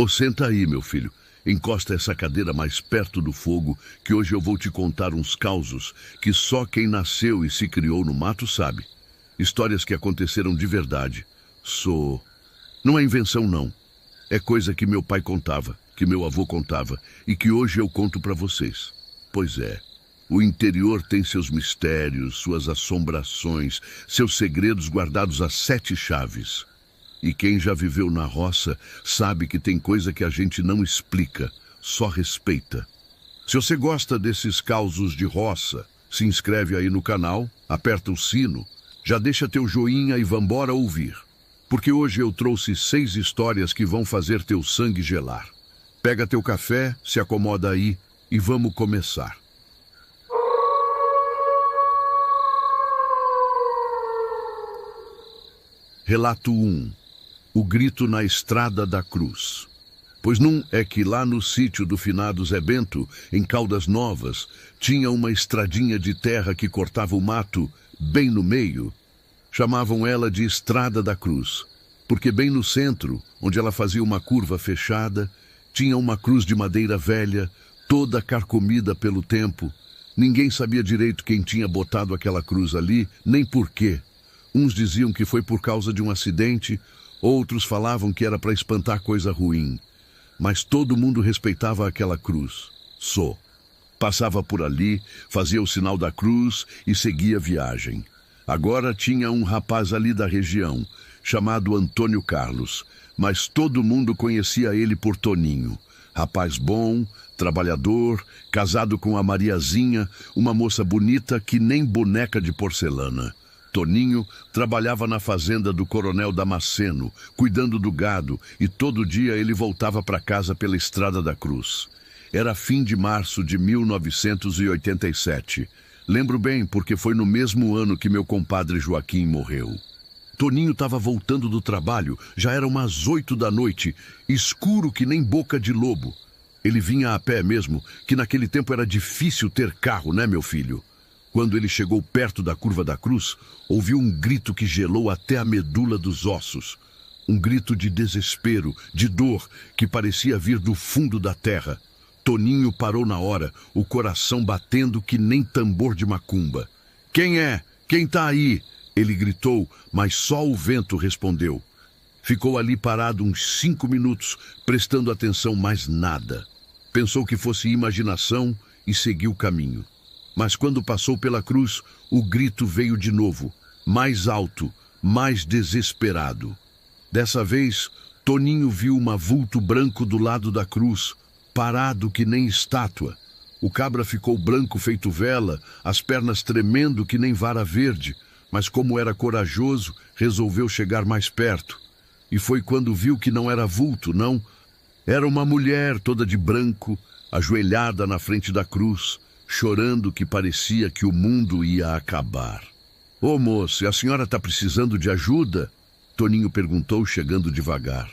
Ô, senta aí, meu filho. Encosta essa cadeira mais perto do fogo, que hoje eu vou te contar uns causos que só quem nasceu e se criou no mato sabe. Histórias que aconteceram de verdade. Não é invenção, não. É coisa que meu pai contava, que meu avô contava, e que hoje eu conto pra vocês. Pois é, o interior tem seus mistérios, suas assombrações, seus segredos guardados a 7 chaves. E quem já viveu na roça sabe que tem coisa que a gente não explica, só respeita. Se você gosta desses causos de roça, se inscreve aí no canal, aperta o sino, já deixa teu joinha e vambora ouvir. Porque hoje eu trouxe 6 histórias que vão fazer teu sangue gelar. Pega teu café, se acomoda aí e vamos começar. Relato 1. O grito na Estrada da Cruz. Pois não é que lá no sítio do finado Zé Bento, em Caldas Novas, tinha uma estradinha de terra que cortava o mato bem no meio. Chamavam ela de Estrada da Cruz, porque bem no centro, onde ela fazia uma curva fechada, tinha uma cruz de madeira velha, toda carcomida pelo tempo. Ninguém sabia direito quem tinha botado aquela cruz ali, nem por quê. Uns diziam que foi por causa de um acidente, outros falavam que era para espantar coisa ruim. Mas todo mundo respeitava aquela cruz. Passava por ali, fazia o sinal da cruz e seguia a viagem. Agora tinha um rapaz ali da região, chamado Antônio Carlos, mas todo mundo conhecia ele por Toninho. Rapaz bom, trabalhador, casado com a Mariazinha, uma moça bonita que nem boneca de porcelana. Toninho trabalhava na fazenda do Coronel Damasceno, cuidando do gado, e todo dia ele voltava para casa pela Estrada da Cruz. Era fim de março de 1987. Lembro bem porque foi no mesmo ano que meu compadre Joaquim morreu. Toninho estava voltando do trabalho, já eram umas 8 da noite, escuro que nem boca de lobo. Ele vinha a pé mesmo, que naquele tempo era difícil ter carro, né, meu filho? Quando ele chegou perto da curva da cruz, ouviu um grito que gelou até a medula dos ossos. Um grito de desespero, de dor, que parecia vir do fundo da terra. Toninho parou na hora, o coração batendo que nem tambor de macumba. Quem é? Quem tá aí? Ele gritou, mas só o vento respondeu. Ficou ali parado uns 5 minutos, prestando atenção, mais nada. Pensou que fosse imaginação e seguiu o caminho. Mas quando passou pela cruz, o grito veio de novo, mais alto, mais desesperado. Dessa vez, Toninho viu um vulto branco do lado da cruz, parado que nem estátua. O cabra ficou branco feito vela, as pernas tremendo que nem vara verde, mas como era corajoso, resolveu chegar mais perto. E foi quando viu que não era vulto, não. Era uma mulher toda de branco, ajoelhada na frente da cruz, chorando que parecia que o mundo ia acabar. Ô moço, a senhora está precisando de ajuda? Toninho perguntou, chegando devagar.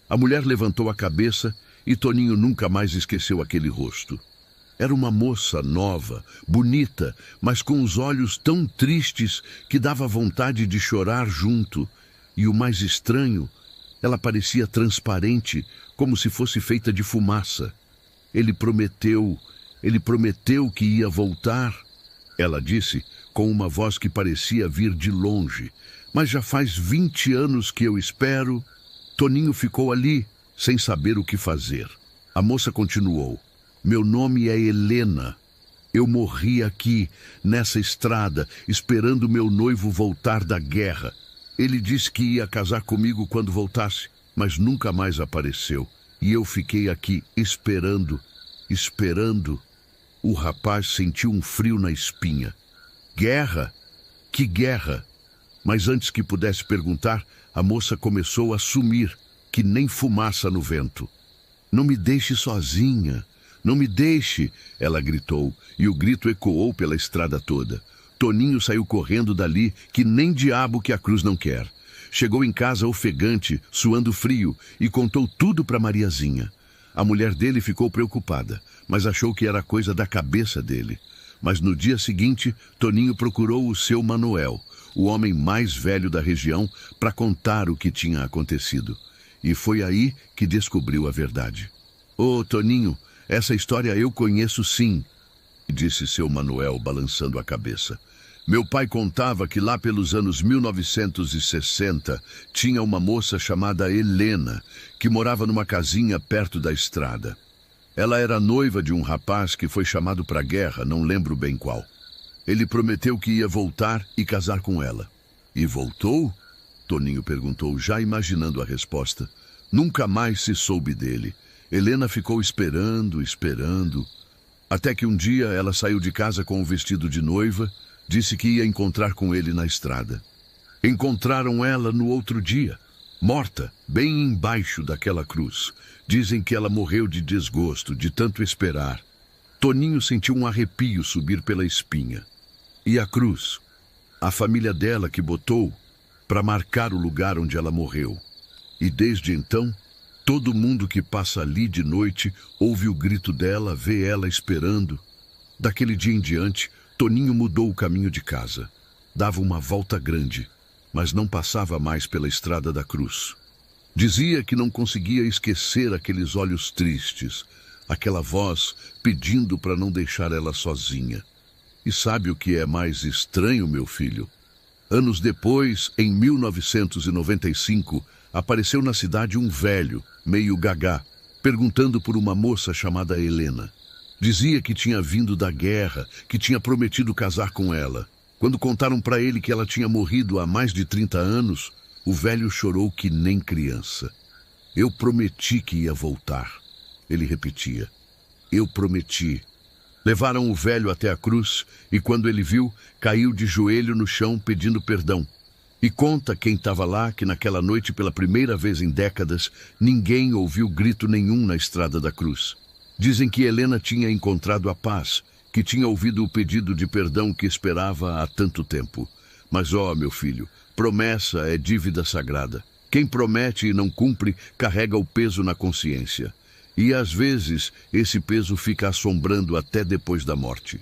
A mulher levantou a cabeça e Toninho nunca mais esqueceu aquele rosto. Era uma moça nova, bonita, mas com os olhos tão tristes que dava vontade de chorar junto. E o mais estranho, ela parecia transparente, como se fosse feita de fumaça. Ele prometeu que ia voltar, ela disse, com uma voz que parecia vir de longe. Mas já faz 20 anos que eu espero. Toninho ficou ali, sem saber o que fazer. A moça continuou. Meu nome é Helena. Eu morri aqui, nessa estrada, esperando meu noivo voltar da guerra. Ele disse que ia casar comigo quando voltasse, mas nunca mais apareceu. E eu fiquei aqui esperando. O rapaz sentiu um frio na espinha. Guerra? Que guerra? Mas antes que pudesse perguntar, a moça começou a sumir, que nem fumaça no vento. Não me deixe sozinha, não me deixe, ela gritou, e o grito ecoou pela estrada toda. Toninho saiu correndo dali, que nem diabo que a cruz não quer. Chegou em casa ofegante, suando frio, e contou tudo para Mariazinha. A mulher dele ficou preocupada, mas achou que era coisa da cabeça dele. Mas no dia seguinte, Toninho procurou o seu Manuel, o homem mais velho da região, para contar o que tinha acontecido. e foi aí que descobriu a verdade. "Ô, Toninho, essa história eu conheço sim", disse seu Manuel, balançando a cabeça. "Meu pai contava que lá pelos anos 1960 tinha uma moça chamada Helena, que morava numa casinha perto da estrada. Ela era noiva de um rapaz que foi chamado para a guerra, não lembro bem qual. Ele prometeu que ia voltar e casar com ela." "E voltou?" Toninho perguntou, já imaginando a resposta. Nunca mais se soube dele. Helena ficou esperando, até que um dia ela saiu de casa com um vestido de noiva, disse que ia encontrar com ele na estrada. Encontraram ela no outro dia, morta, bem embaixo daquela cruz. Dizem que ela morreu de desgosto, de tanto esperar. Toninho sentiu um arrepio subir pela espinha. E a cruz? A família dela que botou para marcar o lugar onde ela morreu. E desde então, todo mundo que passa ali de noite ouve o grito dela, vê ela esperando. Daquele dia em diante, Toninho mudou o caminho de casa. Dava uma volta grande, mas não passava mais pela estrada da cruz. Dizia que não conseguia esquecer aqueles olhos tristes, aquela voz pedindo para não deixar ela sozinha. E sabe o que é mais estranho, meu filho? Anos depois, em 1995, apareceu na cidade um velho, meio gagá, perguntando por uma moça chamada Helena. Dizia que tinha vindo da guerra, que tinha prometido casar com ela. Quando contaram para ele que ela tinha morrido há mais de 30 anos, o velho chorou que nem criança. "Eu prometi que ia voltar", ele repetia. "Eu prometi." Levaram o velho até a cruz e quando ele viu, caiu de joelho no chão pedindo perdão. E conta quem estava lá que naquela noite, pela primeira vez em décadas, ninguém ouviu grito nenhum na estrada da cruz. Dizem que Helena tinha encontrado a paz, que tinha ouvido o pedido de perdão que esperava há tanto tempo. Mas, meu filho, promessa é dívida sagrada. Quem promete e não cumpre, carrega o peso na consciência. E, às vezes, esse peso fica assombrando até depois da morte.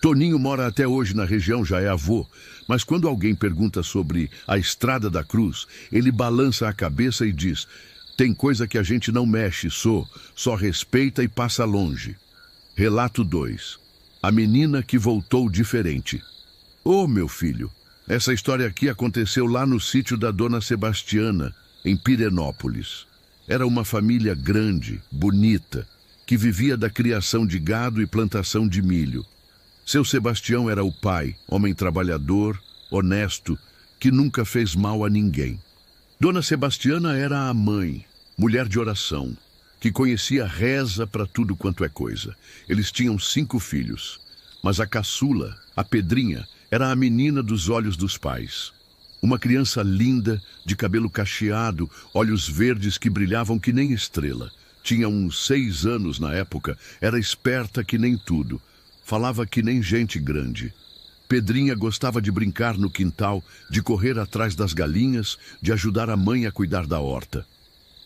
Toninho mora até hoje na região, já é avô, mas quando alguém pergunta sobre a Estrada da Cruz, ele balança a cabeça e diz: "Tem coisa que a gente não mexe, só respeita e passa longe." Relato 2. A menina que voltou diferente. Meu filho, essa história aqui aconteceu lá no sítio da Dona Sebastiana, em Pirenópolis. Era uma família grande, bonita, que vivia da criação de gado e plantação de milho. Seu Sebastião era o pai, homem trabalhador, honesto, que nunca fez mal a ninguém. Dona Sebastiana era a mãe, mulher de oração, que conhecia reza para tudo quanto é coisa. Eles tinham 5 filhos, mas a caçula, a Pedrinha, era a menina dos olhos dos pais. Uma criança linda, de cabelo cacheado, olhos verdes que brilhavam que nem estrela. Tinha uns 6 anos na época, era esperta que nem tudo. Falava que nem gente grande. Pedrinha gostava de brincar no quintal, de correr atrás das galinhas, de ajudar a mãe a cuidar da horta.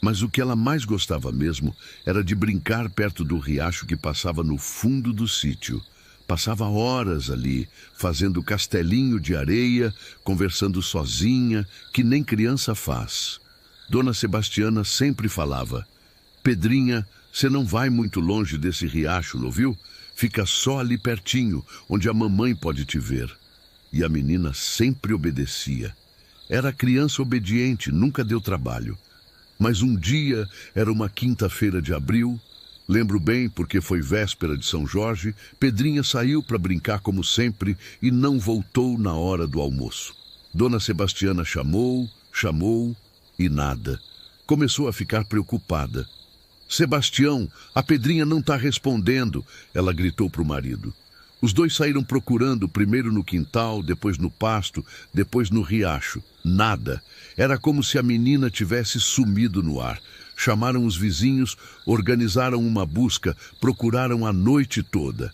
Mas o que ela mais gostava mesmo era de brincar perto do riacho que passava no fundo do sítio. Passava horas ali, fazendo castelinho de areia, conversando sozinha, que nem criança faz. Dona Sebastiana sempre falava: "Pedrinha, você não vai muito longe desse riacho, não viu? Fica só ali pertinho, onde a mamãe pode te ver." E a menina sempre obedecia. Era criança obediente, nunca deu trabalho. Mas um dia, era uma quinta-feira de abril, lembro bem porque foi véspera de São Jorge, Pedrinha saiu para brincar como sempre e não voltou na hora do almoço. Dona Sebastiana chamou e nada. Começou a ficar preocupada. "Sebastião, a Pedrinha não está respondendo", ela gritou para o marido. Os dois saíram procurando, primeiro no quintal, depois no pasto, depois no riacho. Nada. Era como se a menina tivesse sumido no ar. Chamaram os vizinhos, organizaram uma busca, procuraram a noite toda.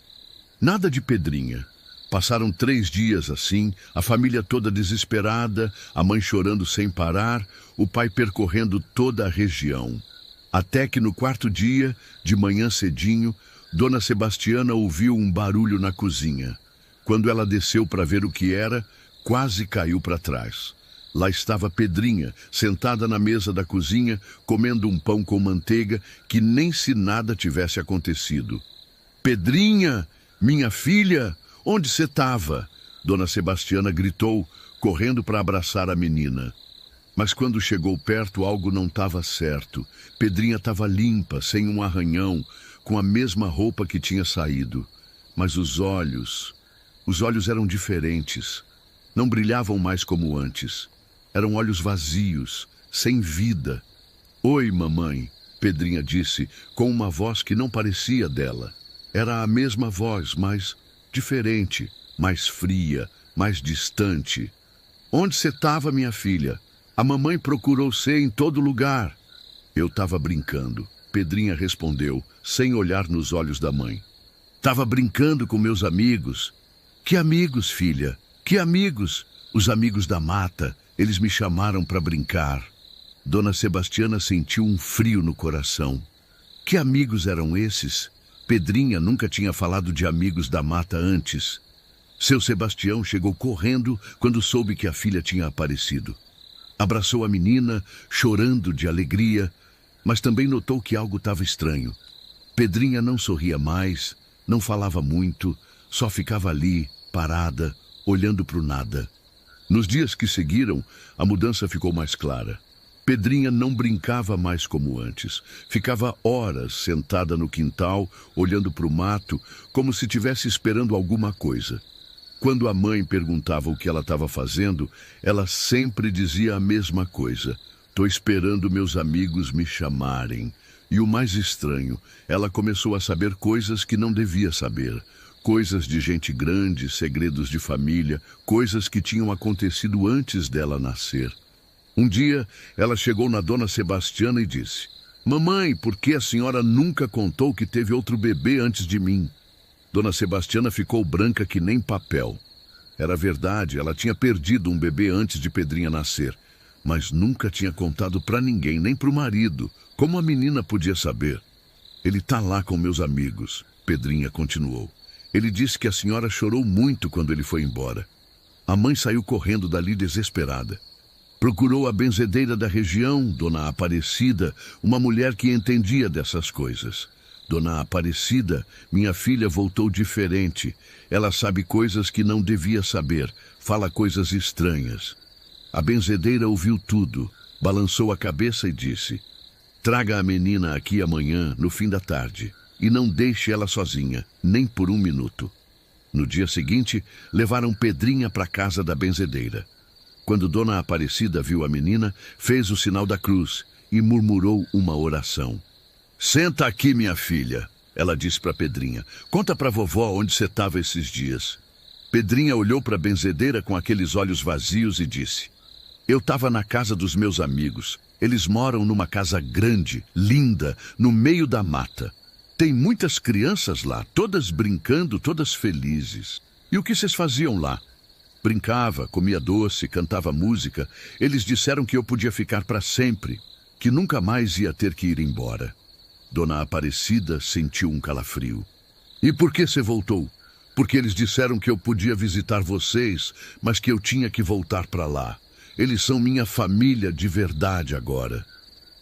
Nada de Pedrinha. Passaram 3 dias assim, a família toda desesperada, a mãe chorando sem parar, o pai percorrendo toda a região. Até que no 4º dia, de manhã cedinho, Dona Sebastiana ouviu um barulho na cozinha. Quando ela desceu para ver o que era, quase caiu para trás. Lá estava Pedrinha, sentada na mesa da cozinha, comendo um pão com manteiga, que nem se nada tivesse acontecido. Pedrinha, minha filha, onde você estava? Dona Sebastiana gritou, correndo para abraçar a menina. Mas quando chegou perto, algo não estava certo. Pedrinha estava limpa, sem um arranhão, com a mesma roupa que tinha saído. Mas os olhos eram diferentes. Não brilhavam mais como antes. Eram olhos vazios, sem vida. Oi, mamãe, Pedrinha disse, com uma voz que não parecia dela. Era a mesma voz, mas diferente, mais fria, mais distante. Onde você estava, minha filha? A mamãe procurou você em todo lugar. Eu estava brincando, Pedrinha respondeu, sem olhar nos olhos da mãe. Estava brincando com meus amigos. Que amigos, filha? Que amigos? Os amigos da mata. Eles me chamaram para brincar. Dona Sebastiana sentiu um frio no coração. Que amigos eram esses? Pedrinha nunca tinha falado de amigos da mata antes. Seu Sebastião chegou correndo quando soube que a filha tinha aparecido. Abraçou a menina, chorando de alegria, mas também notou que algo estava estranho. Pedrinha não sorria mais, não falava muito, só ficava ali, parada, olhando para o nada. Nos dias que seguiram, a mudança ficou mais clara. Pedrinha não brincava mais como antes. Ficava horas sentada no quintal, olhando para o mato, como se estivesse esperando alguma coisa. Quando a mãe perguntava o que ela estava fazendo, ela sempre dizia a mesma coisa. Estou esperando meus amigos me chamarem. E o mais estranho, ela começou a saber coisas que não devia saber. Coisas de gente grande, segredos de família, coisas que tinham acontecido antes dela nascer. Um dia, ela chegou na Dona Sebastiana e disse: Mamãe, por que a senhora nunca contou que teve outro bebê antes de mim? Dona Sebastiana ficou branca que nem papel. Era verdade, ela tinha perdido um bebê antes de Pedrinha nascer, mas nunca tinha contado para ninguém, nem para o marido. Como a menina podia saber? Ele está lá com meus amigos, Pedrinha continuou. Ele disse que a senhora chorou muito quando ele foi embora. A mãe saiu correndo dali desesperada. Procurou a benzedeira da região, Dona Aparecida, uma mulher que entendia dessas coisas. Dona Aparecida, minha filha voltou diferente. Ela sabe coisas que não devia saber, fala coisas estranhas. A benzedeira ouviu tudo, balançou a cabeça e disse: Traga a menina aqui amanhã, no fim da tarde. E não deixe ela sozinha, nem por um minuto. No dia seguinte, levaram Pedrinha para a casa da benzedeira. Quando Dona Aparecida viu a menina, fez o sinal da cruz e murmurou uma oração. Senta aqui, minha filha, ela disse para Pedrinha. Conta para vovó onde você estava esses dias. Pedrinha olhou para a benzedeira com aqueles olhos vazios e disse: Eu estava na casa dos meus amigos. Eles moram numa casa grande, linda, no meio da mata. Tem muitas crianças lá, todas brincando, todas felizes. E o que vocês faziam lá? Brincava, comia doce, cantava música. Eles disseram que eu podia ficar para sempre, que nunca mais ia ter que ir embora. Dona Aparecida sentiu um calafrio. E por que você voltou? Porque eles disseram que eu podia visitar vocês, mas que eu tinha que voltar para lá. Eles são minha família de verdade agora.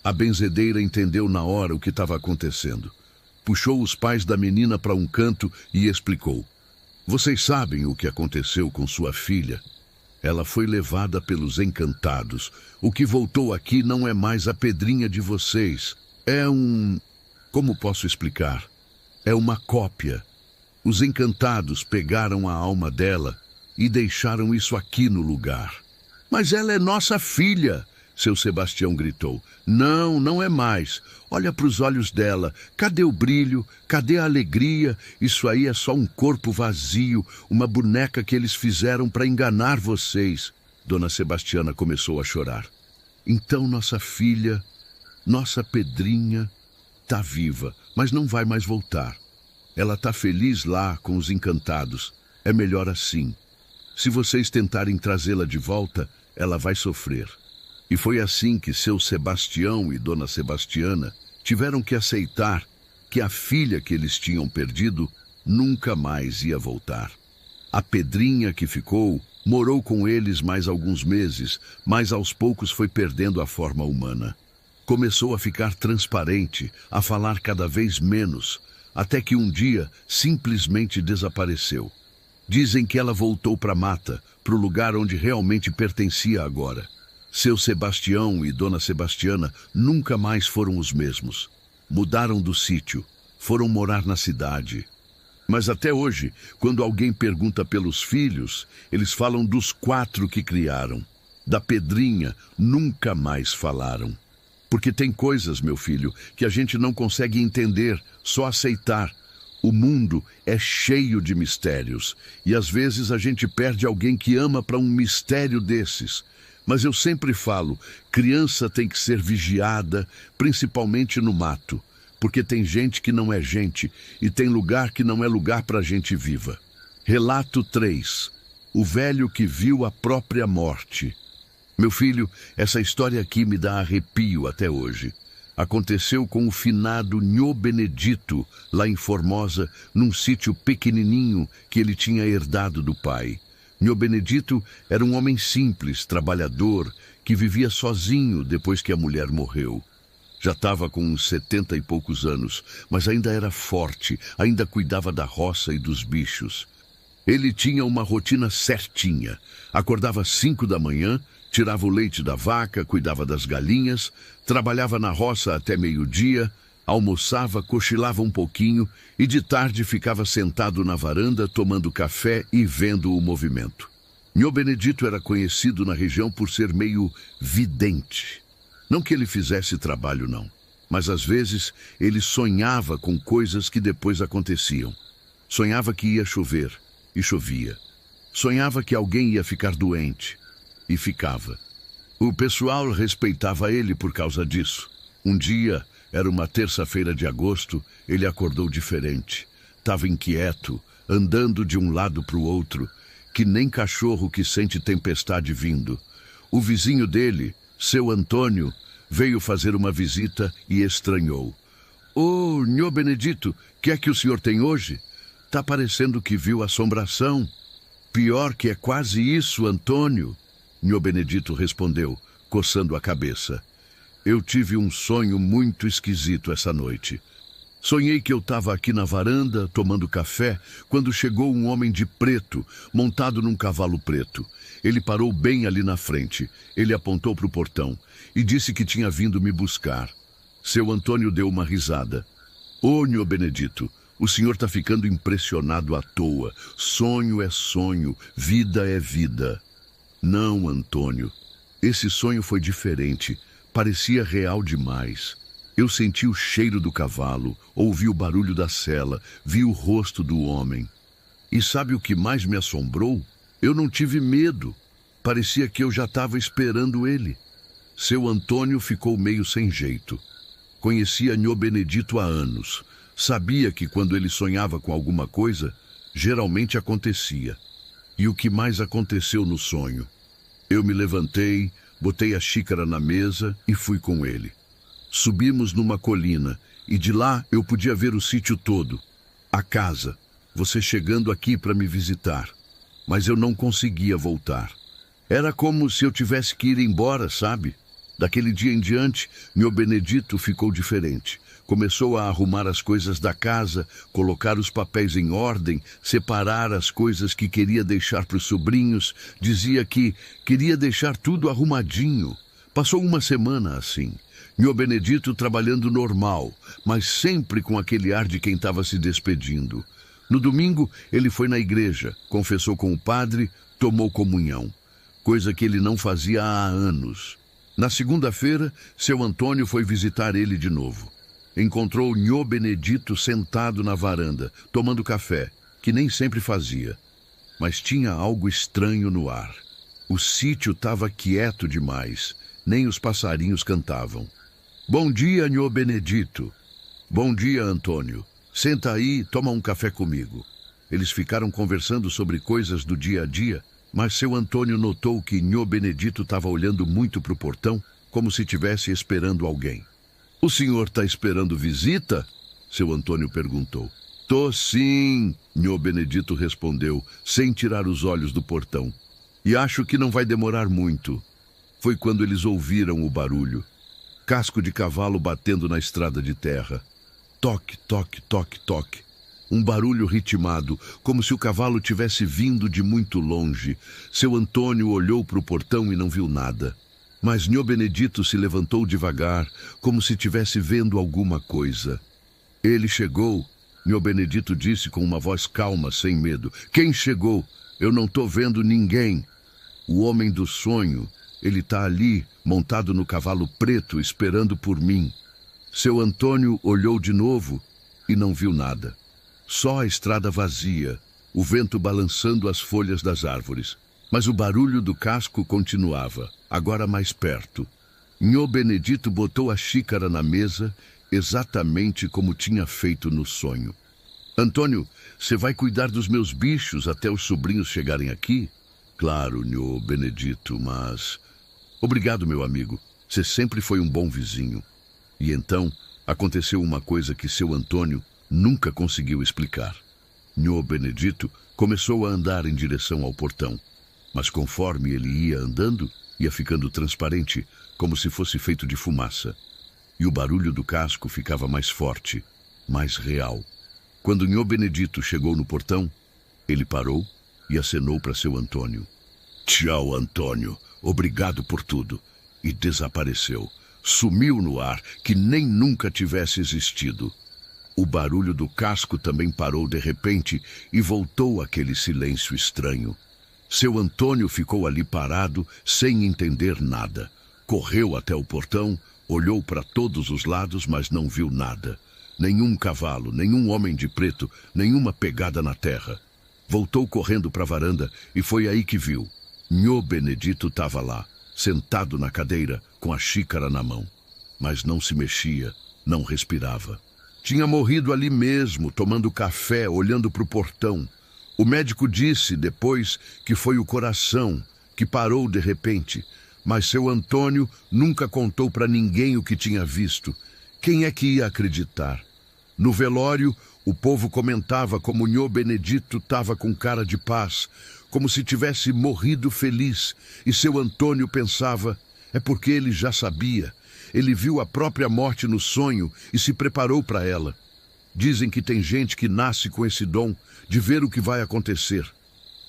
A benzedeira entendeu na hora o que estava acontecendo. Puxou os pais da menina para um canto e explicou. Vocês sabem o que aconteceu com sua filha? Ela foi levada pelos encantados. O que voltou aqui não é mais a Pedrinha de vocês. É como posso explicar? É uma cópia. Os encantados pegaram a alma dela e deixaram isso aqui no lugar. Mas ela é nossa filha, seu Sebastião gritou. Não, não é mais. Olha para os olhos dela. Cadê o brilho? Cadê a alegria? Isso aí é só um corpo vazio, uma boneca que eles fizeram para enganar vocês. Dona Sebastiana começou a chorar. Então nossa filha, nossa Pedrinha, está viva, mas não vai mais voltar. Ela está feliz lá com os encantados. É melhor assim. Se vocês tentarem trazê-la de volta, ela vai sofrer. E foi assim que seu Sebastião e Dona Sebastiana tiveram que aceitar que a filha que eles tinham perdido nunca mais ia voltar. A Pedrinha que ficou Morou com eles mais alguns meses, mas aos poucos foi perdendo a forma humana. Começou a ficar transparente, a falar cada vez menos, até que um dia simplesmente desapareceu. Dizem que ela voltou para a mata, para o lugar onde realmente pertencia agora. Seu Sebastião e Dona Sebastiana nunca mais foram os mesmos. Mudaram do sítio, foram morar na cidade. Mas até hoje, quando alguém pergunta pelos filhos, eles falam dos 4 que criaram. Da Pedrinha, nunca mais falaram. Porque tem coisas, meu filho, que a gente não consegue entender, só aceitar. O mundo é cheio de mistérios, e às vezes a gente perde alguém que ama para um mistério desses. Mas eu sempre falo, criança tem que ser vigiada, principalmente no mato, porque tem gente que não é gente, e tem lugar que não é lugar para gente viva. Relato 3. O velho que viu a própria morte. Meu filho, essa história aqui me dá arrepio até hoje. Aconteceu com o finado Nhô Benedito, lá em Formosa, num sítio pequenininho que ele tinha herdado do pai. Nhô Benedito era um homem simples, trabalhador, que vivia sozinho depois que a mulher morreu. Já estava com uns 70 e poucos anos, mas ainda era forte, ainda cuidava da roça e dos bichos. Ele tinha uma rotina certinha. Acordava às 5 da manhã, tirava o leite da vaca, cuidava das galinhas, trabalhava na roça até meio-dia, almoçava, cochilava um pouquinho e de tarde ficava sentado na varanda tomando café e vendo o movimento. Nhô Benedito era conhecido na região por ser meio vidente. Não que ele fizesse trabalho, não, mas às vezes ele sonhava com coisas que depois aconteciam. Sonhava que ia chover, e chovia. Sonhava que alguém ia ficar doente, e ficava. O pessoal respeitava ele por causa disso. Um dia, era uma terça-feira de agosto, ele acordou diferente. Estava inquieto, andando de um lado para o outro, que nem cachorro que sente tempestade vindo. O vizinho dele, seu Antônio, veio fazer uma visita e estranhou. Ô, Nhô Benedito, que é que o senhor tem hoje? Tá parecendo que viu assombração. Pior que é quase isso, Antônio. Nhô Benedito respondeu, coçando a cabeça. Eu tive um sonho muito esquisito essa noite. Sonhei que eu estava aqui na varanda, tomando café, quando chegou um homem de preto, montado num cavalo preto. Ele parou bem ali na frente. Ele apontou para o portão e disse que tinha vindo me buscar. Seu Antônio deu uma risada. Ô, Nhô Benedito, o senhor está ficando impressionado à toa. Sonho é sonho, vida é vida. Não, Antônio. Esse sonho foi diferente. Parecia real demais. Eu senti o cheiro do cavalo, ouvi o barulho da sela, vi o rosto do homem. E sabe o que mais me assombrou? Eu não tive medo. Parecia que eu já estava esperando ele. Seu Antônio ficou meio sem jeito. Conhecia Nhô Benedito há anos. Sabia que quando ele sonhava com alguma coisa, geralmente acontecia. E o que mais aconteceu no sonho? Eu me levantei, botei a xícara na mesa e fui com ele. Subimos numa colina e de lá eu podia ver o sítio todo. A casa, você chegando aqui para me visitar. Mas eu não conseguia voltar. Era como se eu tivesse que ir embora, sabe? Daquele dia em diante, Nhô Benedito ficou diferente. Começou a arrumar as coisas da casa, colocar os papéis em ordem, separar as coisas que queria deixar para os sobrinhos. Dizia que queria deixar tudo arrumadinho. Passou uma semana assim. Nhô Benedito trabalhando normal, mas sempre com aquele ar de quem estava se despedindo. No domingo, ele foi na igreja, confessou com o padre, tomou comunhão. Coisa que ele não fazia há anos. Na segunda-feira, seu Antônio foi visitar ele de novo. Encontrou Nhô Benedito sentado na varanda, tomando café, que nem sempre fazia. Mas tinha algo estranho no ar. O sítio estava quieto demais, nem os passarinhos cantavam. Bom dia, Nhô Benedito. Bom dia, Antônio. Senta aí, toma um café comigo. Eles ficaram conversando sobre coisas do dia a dia, mas seu Antônio notou que Nhô Benedito estava olhando muito para o portão, como se estivesse esperando alguém. O senhor está esperando visita? Seu Antônio perguntou. Tô sim, Nhô Benedito respondeu, sem tirar os olhos do portão. E acho que não vai demorar muito. Foi quando eles ouviram o barulho. Casco de cavalo batendo na estrada de terra. Toque, toque, toque, toque. Um barulho ritmado, como se o cavalo tivesse vindo de muito longe. Seu Antônio olhou para o portão e não viu nada. Mas Nhô Benedito se levantou devagar, como se estivesse vendo alguma coisa. Ele chegou, Nhô Benedito disse com uma voz calma, sem medo. Quem chegou? Eu não estou vendo ninguém. O homem do sonho, ele está ali, montado no cavalo preto, esperando por mim. Seu Antônio olhou de novo e não viu nada. Só a estrada vazia, o vento balançando as folhas das árvores. Mas o barulho do casco continuava, agora mais perto. Nhô Benedito botou a xícara na mesa, exatamente como tinha feito no sonho. Antônio, você vai cuidar dos meus bichos até os sobrinhos chegarem aqui? Claro, Nhô Benedito, mas... Obrigado, meu amigo. Você sempre foi um bom vizinho. E então, aconteceu uma coisa que seu Antônio nunca conseguiu explicar. Nhô Benedito começou a andar em direção ao portão. Mas conforme ele ia andando, ia ficando transparente, como se fosse feito de fumaça. E o barulho do casco ficava mais forte, mais real. Quando Nhô Benedito chegou no portão, ele parou e acenou para seu Antônio. Tchau, Antônio. Obrigado por tudo. E desapareceu. Sumiu no ar, que nem nunca tivesse existido. O barulho do casco também parou de repente e voltou aquele silêncio estranho. Seu Antônio ficou ali parado, sem entender nada. Correu até o portão, olhou para todos os lados, mas não viu nada. Nenhum cavalo, nenhum homem de preto, nenhuma pegada na terra. Voltou correndo para a varanda e foi aí que viu. Nhô Benedito estava lá, sentado na cadeira, com a xícara na mão. Mas não se mexia, não respirava. Tinha morrido ali mesmo, tomando café, olhando para o portão. O médico disse depois que foi o coração, que parou de repente. Mas seu Antônio nunca contou para ninguém o que tinha visto. Quem é que ia acreditar? No velório, o povo comentava como Nhô Benedito estava com cara de paz, como se tivesse morrido feliz. E seu Antônio pensava, é porque ele já sabia. Ele viu a própria morte no sonho e se preparou para ela. Dizem que tem gente que nasce com esse dom de ver o que vai acontecer.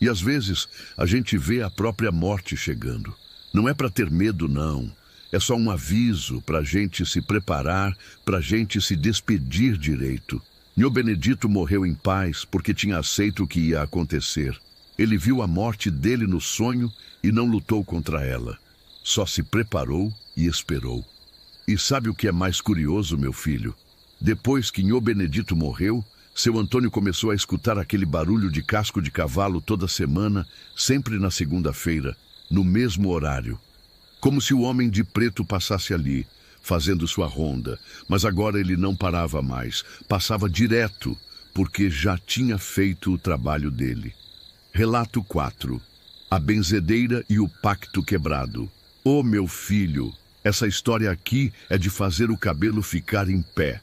E às vezes a gente vê a própria morte chegando. Não é para ter medo, não. É só um aviso para a gente se preparar, para a gente se despedir direito. Nhô Benedito morreu em paz porque tinha aceito o que ia acontecer. Ele viu a morte dele no sonho e não lutou contra ela. Só se preparou e esperou. E sabe o que é mais curioso, meu filho? Depois que Nhô Benedito morreu, seu Antônio começou a escutar aquele barulho de casco de cavalo toda semana, sempre na segunda-feira, no mesmo horário. Como se o homem de preto passasse ali, fazendo sua ronda, mas agora ele não parava mais, passava direto, porque já tinha feito o trabalho dele. Relato 4. A benzedeira e o pacto quebrado. Ô meu filho, essa história aqui é de fazer o cabelo ficar em pé.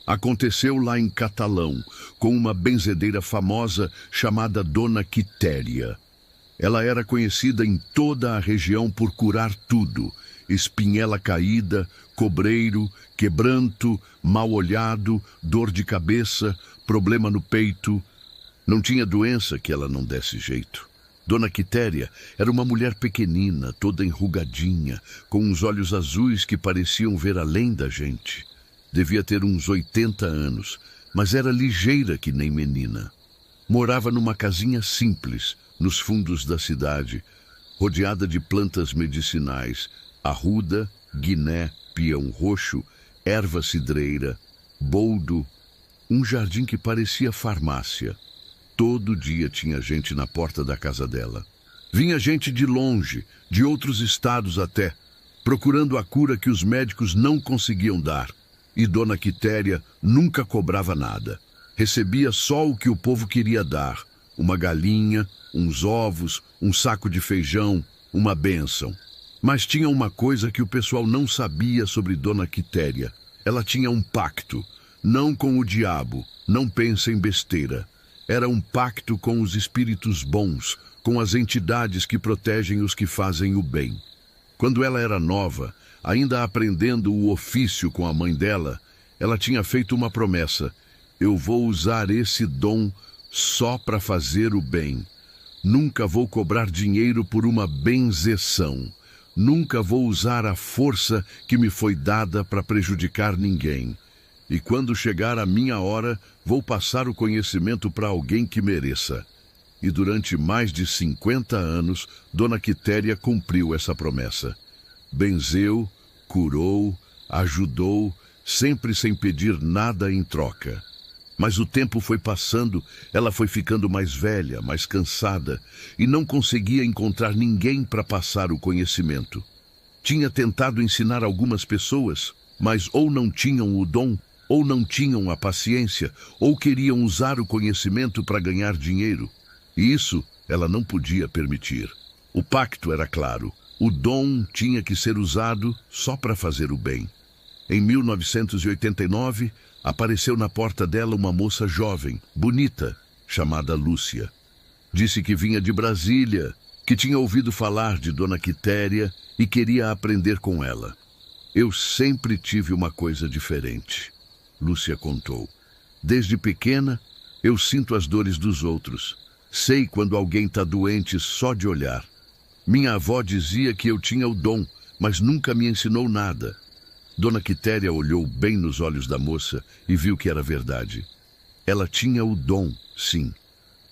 Aconteceu lá em Catalão, com uma benzedeira famosa chamada Dona Quitéria. Ela era conhecida em toda a região por curar tudo: espinhela caída, cobreiro, quebranto, mal-olhado, dor de cabeça, problema no peito. Não tinha doença que ela não desse jeito. Dona Quitéria era uma mulher pequenina, toda enrugadinha, com uns olhos azuis que pareciam ver além da gente. Devia ter uns 80 anos, mas era ligeira que nem menina. Morava numa casinha simples, nos fundos da cidade, rodeada de plantas medicinais, arruda, guiné, pião roxo, erva cidreira, boldo, um jardim que parecia farmácia. Todo dia tinha gente na porta da casa dela. Vinha gente de longe, de outros estados até, procurando a cura que os médicos não conseguiam dar. E Dona Quitéria nunca cobrava nada. Recebia só o que o povo queria dar: uma galinha, uns ovos, um saco de feijão, uma bênção. Mas tinha uma coisa que o pessoal não sabia sobre Dona Quitéria. Ela tinha um pacto, não com o diabo, não pensa em besteira. Era um pacto com os espíritos bons, com as entidades que protegem os que fazem o bem. Quando ela era nova, ainda aprendendo o ofício com a mãe dela, ela tinha feito uma promessa: eu vou usar esse dom só para fazer o bem. Nunca vou cobrar dinheiro por uma benzeção. Nunca vou usar a força que me foi dada para prejudicar ninguém. E quando chegar a minha hora, vou passar o conhecimento para alguém que mereça. E durante mais de 50 anos, Dona Quitéria cumpriu essa promessa. Benzeu, curou, ajudou, sempre sem pedir nada em troca. Mas o tempo foi passando, ela foi ficando mais velha, mais cansada, e não conseguia encontrar ninguém para passar o conhecimento. Tinha tentado ensinar algumas pessoas, mas ou não tinham o dom, ou não tinham a paciência, ou queriam usar o conhecimento para ganhar dinheiro. E isso ela não podia permitir. O pacto era claro: o dom tinha que ser usado só para fazer o bem. Em 1989, apareceu na porta dela uma moça jovem, bonita, chamada Lúcia. Disse que vinha de Brasília, que tinha ouvido falar de Dona Quitéria e queria aprender com ela. Eu sempre tive uma coisa diferente, Lúcia contou. Desde pequena, eu sinto as dores dos outros. Sei quando alguém está doente só de olhar. Minha avó dizia que eu tinha o dom, mas nunca me ensinou nada. Dona Quitéria olhou bem nos olhos da moça e viu que era verdade. Ela tinha o dom, sim,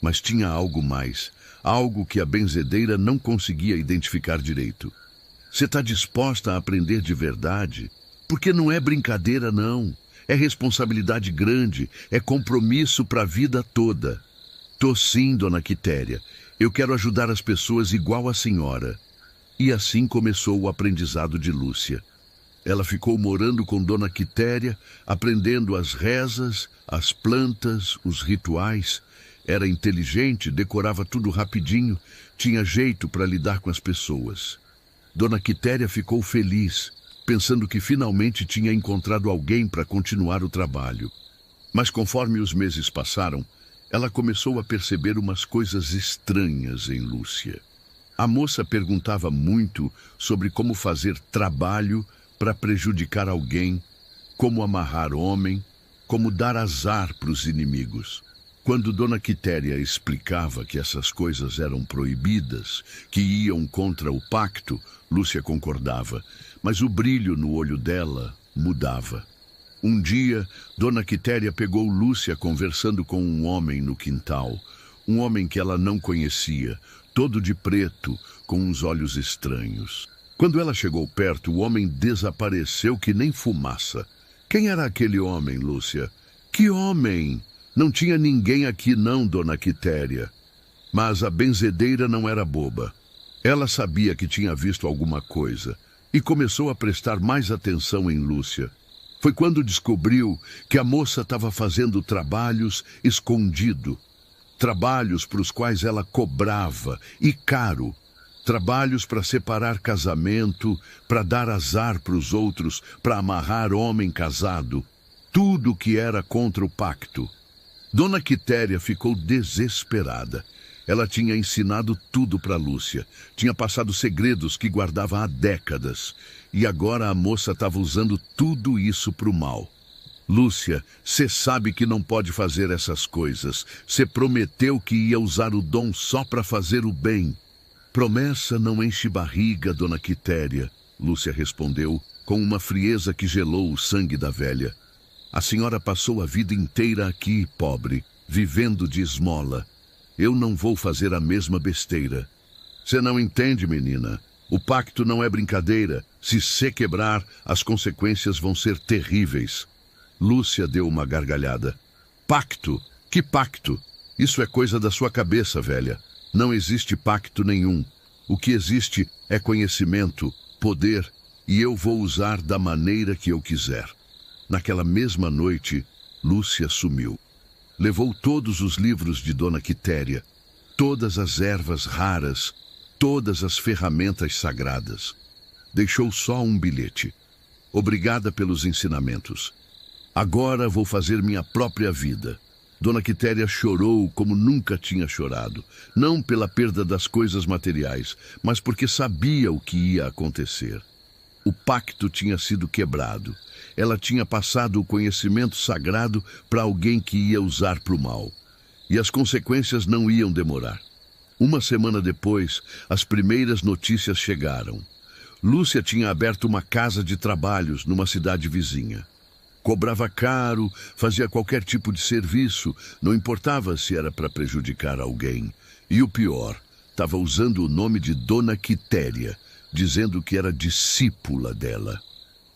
mas tinha algo mais, algo que a benzedeira não conseguia identificar direito. Você está disposta a aprender de verdade? Porque não é brincadeira, não. É responsabilidade grande, é compromisso para a vida toda. Tô sim, Dona Quitéria. Eu quero ajudar as pessoas igual a senhora. E assim começou o aprendizado de Lúcia. Ela ficou morando com Dona Quitéria, aprendendo as rezas, as plantas, os rituais. Era inteligente, decorava tudo rapidinho, tinha jeito para lidar com as pessoas. Dona Quitéria ficou feliz, pensando que finalmente tinha encontrado alguém para continuar o trabalho. Mas conforme os meses passaram, ela começou a perceber umas coisas estranhas em Lúcia. A moça perguntava muito sobre como fazer trabalho para prejudicar alguém, como amarrar homem, como dar azar para os inimigos. Quando Dona Quitéria explicava que essas coisas eram proibidas, que iam contra o pacto, Lúcia concordava, mas o brilho no olho dela mudava. Um dia, Dona Quitéria pegou Lúcia conversando com um homem no quintal, um homem que ela não conhecia, todo de preto, com uns olhos estranhos. Quando ela chegou perto, o homem desapareceu que nem fumaça. Quem era aquele homem, Lúcia? Que homem? Não tinha ninguém aqui não, Dona Quitéria. Mas a benzedeira não era boba. Ela sabia que tinha visto alguma coisa e começou a prestar mais atenção em Lúcia. Foi quando descobriu que a moça estava fazendo trabalhos escondido. Trabalhos para os quais ela cobrava, e caro. Trabalhos para separar casamento, para dar azar para os outros, para amarrar homem casado. Tudo que era contra o pacto. Dona Quitéria ficou desesperada. Ela tinha ensinado tudo para Lúcia. Tinha passado segredos que guardava há décadas. E agora a moça estava usando tudo isso para o mal. Lúcia, você sabe que não pode fazer essas coisas. Você prometeu que ia usar o dom só para fazer o bem. Promessa não enche barriga, Dona Quitéria, Lúcia respondeu, com uma frieza que gelou o sangue da velha. A senhora passou a vida inteira aqui, pobre, vivendo de esmola. Eu não vou fazer a mesma besteira. Você não entende, menina. O pacto não é brincadeira. Se você quebrar, as consequências vão ser terríveis. Lúcia deu uma gargalhada. Pacto? Que pacto? Isso é coisa da sua cabeça, velha. Não existe pacto nenhum. O que existe é conhecimento, poder, e eu vou usar da maneira que eu quiser. Naquela mesma noite, Lúcia sumiu. Levou todos os livros de Dona Quitéria, todas as ervas raras, todas as ferramentas sagradas. Deixou só um bilhete. Obrigada pelos ensinamentos. Agora vou fazer minha própria vida. Dona Quitéria chorou como nunca tinha chorado, não pela perda das coisas materiais, mas porque sabia o que ia acontecer. O pacto tinha sido quebrado. Ela tinha passado o conhecimento sagrado para alguém que ia usar para o mal. E as consequências não iam demorar. Uma semana depois, as primeiras notícias chegaram. Lúcia tinha aberto uma casa de trabalhos numa cidade vizinha. Cobrava caro, fazia qualquer tipo de serviço, não importava se era para prejudicar alguém. E o pior, estava usando o nome de Dona Quitéria, dizendo que era discípula dela.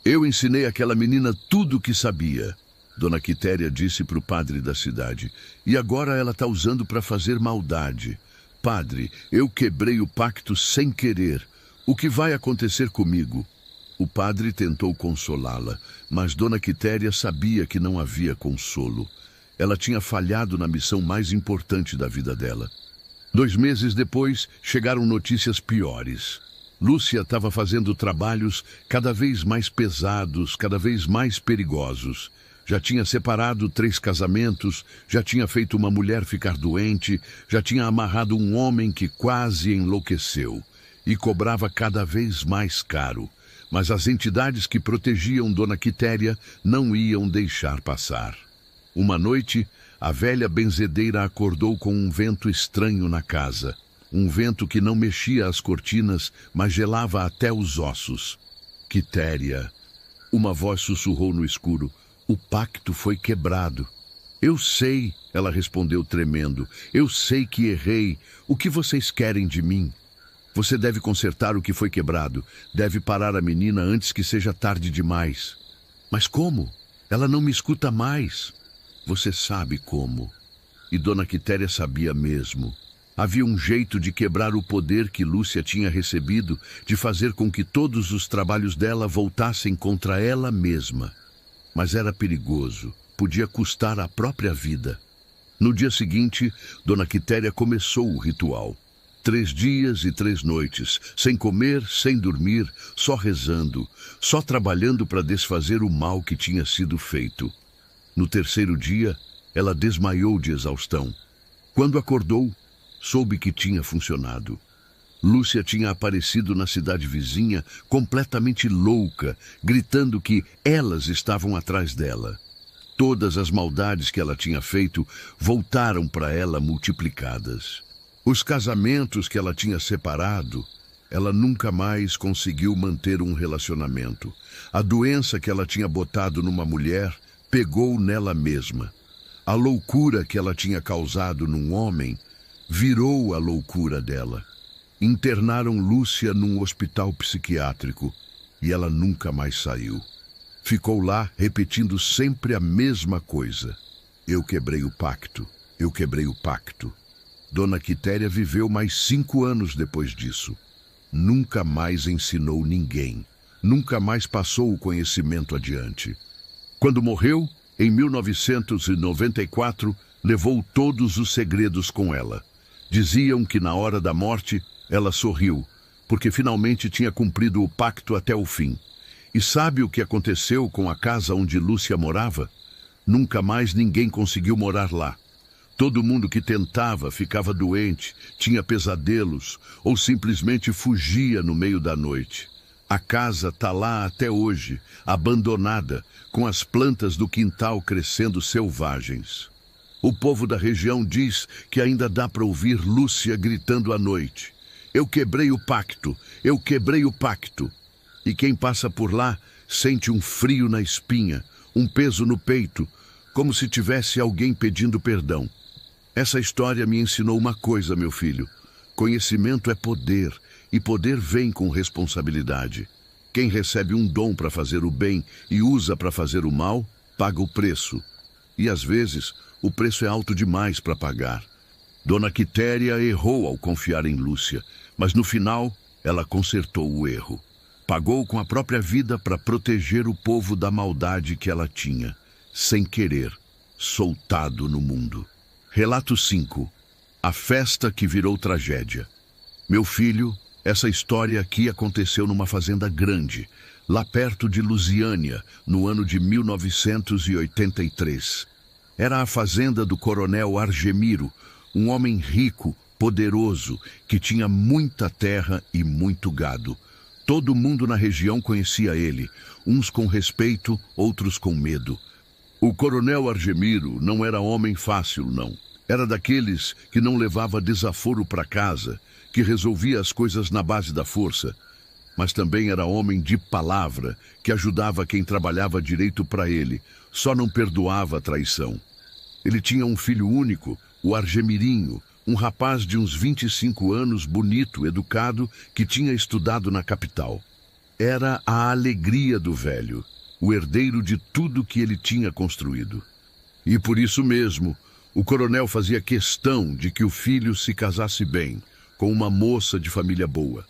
Eu ensinei aquela menina tudo o que sabia, Dona Quitéria disse para o padre da cidade, e agora ela está usando para fazer maldade. Padre, eu quebrei o pacto sem querer. O que vai acontecer comigo? O padre tentou consolá-la, mas Dona Quitéria sabia que não havia consolo. Ela tinha falhado na missão mais importante da vida dela. 2 meses depois, chegaram notícias piores. Lúcia estava fazendo trabalhos cada vez mais pesados, cada vez mais perigosos. Já tinha separado 3 casamentos, já tinha feito uma mulher ficar doente, já tinha amarrado um homem que quase enlouqueceu. E cobrava cada vez mais caro. Mas as entidades que protegiam Dona Quitéria não iam deixar passar. Uma noite, a velha benzedeira acordou com um vento estranho na casa. Um vento que não mexia as cortinas, mas gelava até os ossos. Quitéria. Uma voz sussurrou no escuro. O pacto foi quebrado. Eu sei, ela respondeu tremendo. Eu sei que errei. O que vocês querem de mim? Você deve consertar o que foi quebrado. Deve parar a menina antes que seja tarde demais. Mas como? Ela não me escuta mais. Você sabe como. E Dona Quitéria sabia mesmo. Havia um jeito de quebrar o poder que Lúcia tinha recebido, de fazer com que todos os trabalhos dela voltassem contra ela mesma. Mas era perigoso. Podia custar a própria vida. No dia seguinte, Dona Quitéria começou o ritual. 3 dias e 3 noites, sem comer, sem dormir, só rezando, só trabalhando para desfazer o mal que tinha sido feito. No 3º dia, ela desmaiou de exaustão. Quando acordou, soube que tinha funcionado. Lúcia tinha aparecido na cidade vizinha, completamente louca, gritando que elas estavam atrás dela. Todas as maldades que ela tinha feito voltaram para ela multiplicadas. Os casamentos que ela tinha separado, ela nunca mais conseguiu manter um relacionamento. A doença que ela tinha botado numa mulher pegou nela mesma. A loucura que ela tinha causado num homem virou a loucura dela. Internaram Lúcia num hospital psiquiátrico e ela nunca mais saiu. Ficou lá repetindo sempre a mesma coisa. Eu quebrei o pacto, eu quebrei o pacto. Dona Quitéria viveu mais 5 anos depois disso. Nunca mais ensinou ninguém. Nunca mais passou o conhecimento adiante. Quando morreu, em 1994, levou todos os segredos com ela. Diziam que na hora da morte, ela sorriu, porque finalmente tinha cumprido o pacto até o fim. E sabe o que aconteceu com a casa onde Lúcia morava? Nunca mais ninguém conseguiu morar lá. Todo mundo que tentava ficava doente, tinha pesadelos ou simplesmente fugia no meio da noite. A casa está lá até hoje, abandonada, com as plantas do quintal crescendo selvagens. O povo da região diz que ainda dá para ouvir Lúcia gritando à noite. Eu quebrei o pacto, eu quebrei o pacto. E quem passa por lá sente um frio na espinha, um peso no peito, como se tivesse alguém pedindo perdão. Essa história me ensinou uma coisa, meu filho. Conhecimento é poder, e poder vem com responsabilidade. Quem recebe um dom para fazer o bem e usa para fazer o mal, paga o preço. E às vezes, o preço é alto demais para pagar. Dona Quitéria errou ao confiar em Lúcia, mas no final, ela consertou o erro. Pagou com a própria vida para proteger o povo da maldade que ela tinha, sem querer, soltado no mundo. Relato 5. A festa que virou tragédia. Meu filho, essa história aqui aconteceu numa fazenda grande, lá perto de Lusiânia, no ano de 1983. Era a fazenda do coronel Argemiro, um homem rico, poderoso, que tinha muita terra e muito gado. Todo mundo na região conhecia ele, uns com respeito, outros com medo. O coronel Argemiro não era homem fácil, não. Era daqueles que não levava desaforo para casa, que resolvia as coisas na base da força. Mas também era homem de palavra, que ajudava quem trabalhava direito para ele, só não perdoava a traição. Ele tinha um filho único, o Argemirinho, um rapaz de uns 25 anos, bonito, educado, que tinha estudado na capital. Era a alegria do velho, o herdeiro de tudo que ele tinha construído. E por isso mesmo, o coronel fazia questão de que o filho se casasse bem, com uma moça de família boa.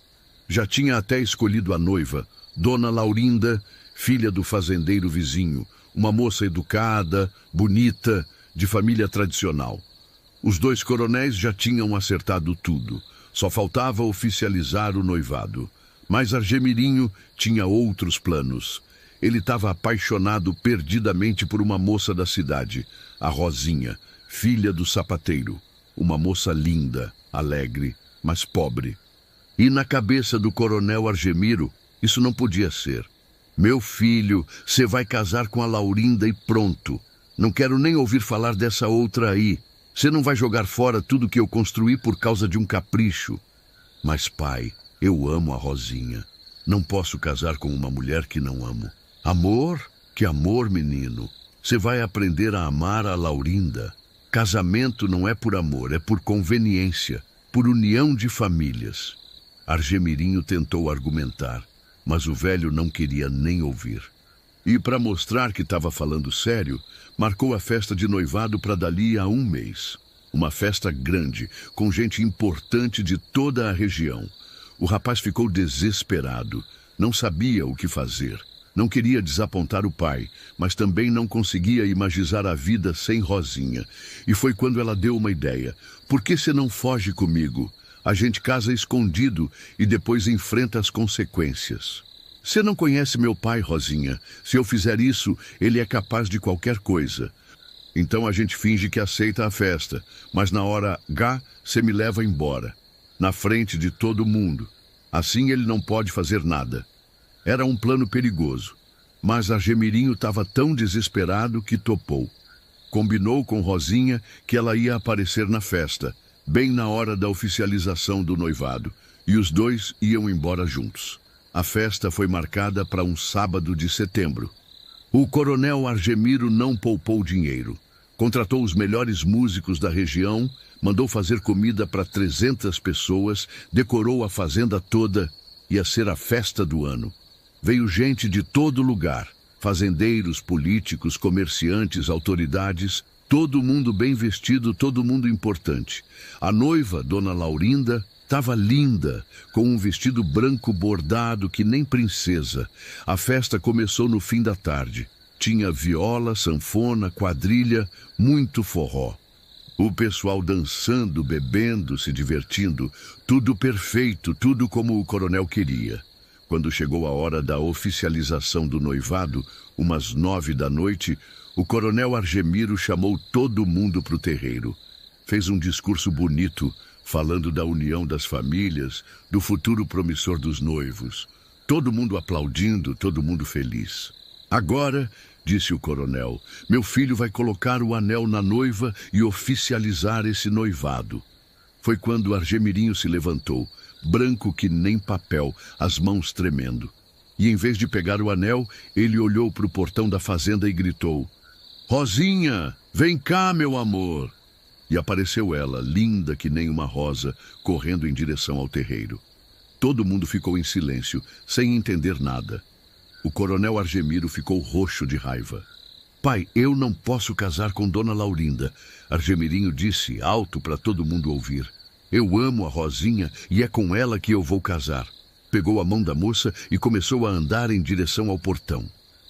Já tinha até escolhido a noiva, Dona Laurinda, filha do fazendeiro vizinho, uma moça educada, bonita, de família tradicional. Os dois coronéis já tinham acertado tudo, só faltava oficializar o noivado. Mas Argemirinho tinha outros planos. Ele estava apaixonado perdidamente por uma moça da cidade, a Rosinha, filha do sapateiro. Uma moça linda, alegre, mas pobre. E na cabeça do coronel Argemiro, isso não podia ser. Meu filho, você vai casar com a Laurinda e pronto. Não quero nem ouvir falar dessa outra aí. Você não vai jogar fora tudo que eu construí por causa de um capricho. Mas, pai, eu amo a Rosinha. Não posso casar com uma mulher que não amo. Amor? Que amor, menino. Você vai aprender a amar a Laurinda. Casamento não é por amor, é por conveniência, por união de famílias. Argemirinho tentou argumentar, mas o velho não queria nem ouvir. E para mostrar que estava falando sério, marcou a festa de noivado para dali a um mês. Uma festa grande, com gente importante de toda a região. O rapaz ficou desesperado, não sabia o que fazer. Não queria desapontar o pai, mas também não conseguia imaginar a vida sem Rosinha. E foi quando ela deu uma ideia. Por que você não foge comigo? A gente casa escondido e depois enfrenta as consequências. Você não conhece meu pai, Rosinha. Se eu fizer isso, ele é capaz de qualquer coisa. Então a gente finge que aceita a festa, mas na hora H, você me leva embora. Na frente de todo mundo. Assim ele não pode fazer nada. Era um plano perigoso, mas Argemirinho estava tão desesperado que topou. Combinou com Rosinha que ela ia aparecer na festa, bem na hora da oficialização do noivado, e os dois iam embora juntos. A festa foi marcada para um sábado de setembro. O coronel Argemiro não poupou dinheiro. Contratou os melhores músicos da região, mandou fazer comida para 300 pessoas, decorou a fazenda toda. Ia ser a festa do ano. Veio gente de todo lugar, fazendeiros, políticos, comerciantes, autoridades, todo mundo bem vestido, todo mundo importante. A noiva, Dona Laurinda, estava linda, com um vestido branco bordado que nem princesa. A festa começou no fim da tarde. Tinha viola, sanfona, quadrilha, muito forró. O pessoal dançando, bebendo, se divertindo, tudo perfeito, tudo como o coronel queria. Quando chegou a hora da oficialização do noivado, umas 9 da noite, o coronel Argemiro chamou todo mundo para o terreiro. Fez um discurso bonito, falando da união das famílias, do futuro promissor dos noivos. Todo mundo aplaudindo, todo mundo feliz. Agora, disse o coronel, meu filho vai colocar o anel na noiva e oficializar esse noivado. Foi quando Argemirinho se levantou, branco que nem papel, as mãos tremendo. E em vez de pegar o anel, ele olhou para o portão da fazenda e gritou: Rosinha, vem cá, meu amor! E apareceu ela, linda que nem uma rosa, correndo em direção ao terreiro. Todo mundo ficou em silêncio, sem entender nada. O coronel Argemiro ficou roxo de raiva. Pai, eu não posso casar com Dona Laurinda, Argemirinho disse, alto para todo mundo ouvir. Eu amo a Rosinha e é com ela que eu vou casar. Pegou a mão da moça e começou a andar em direção ao portão.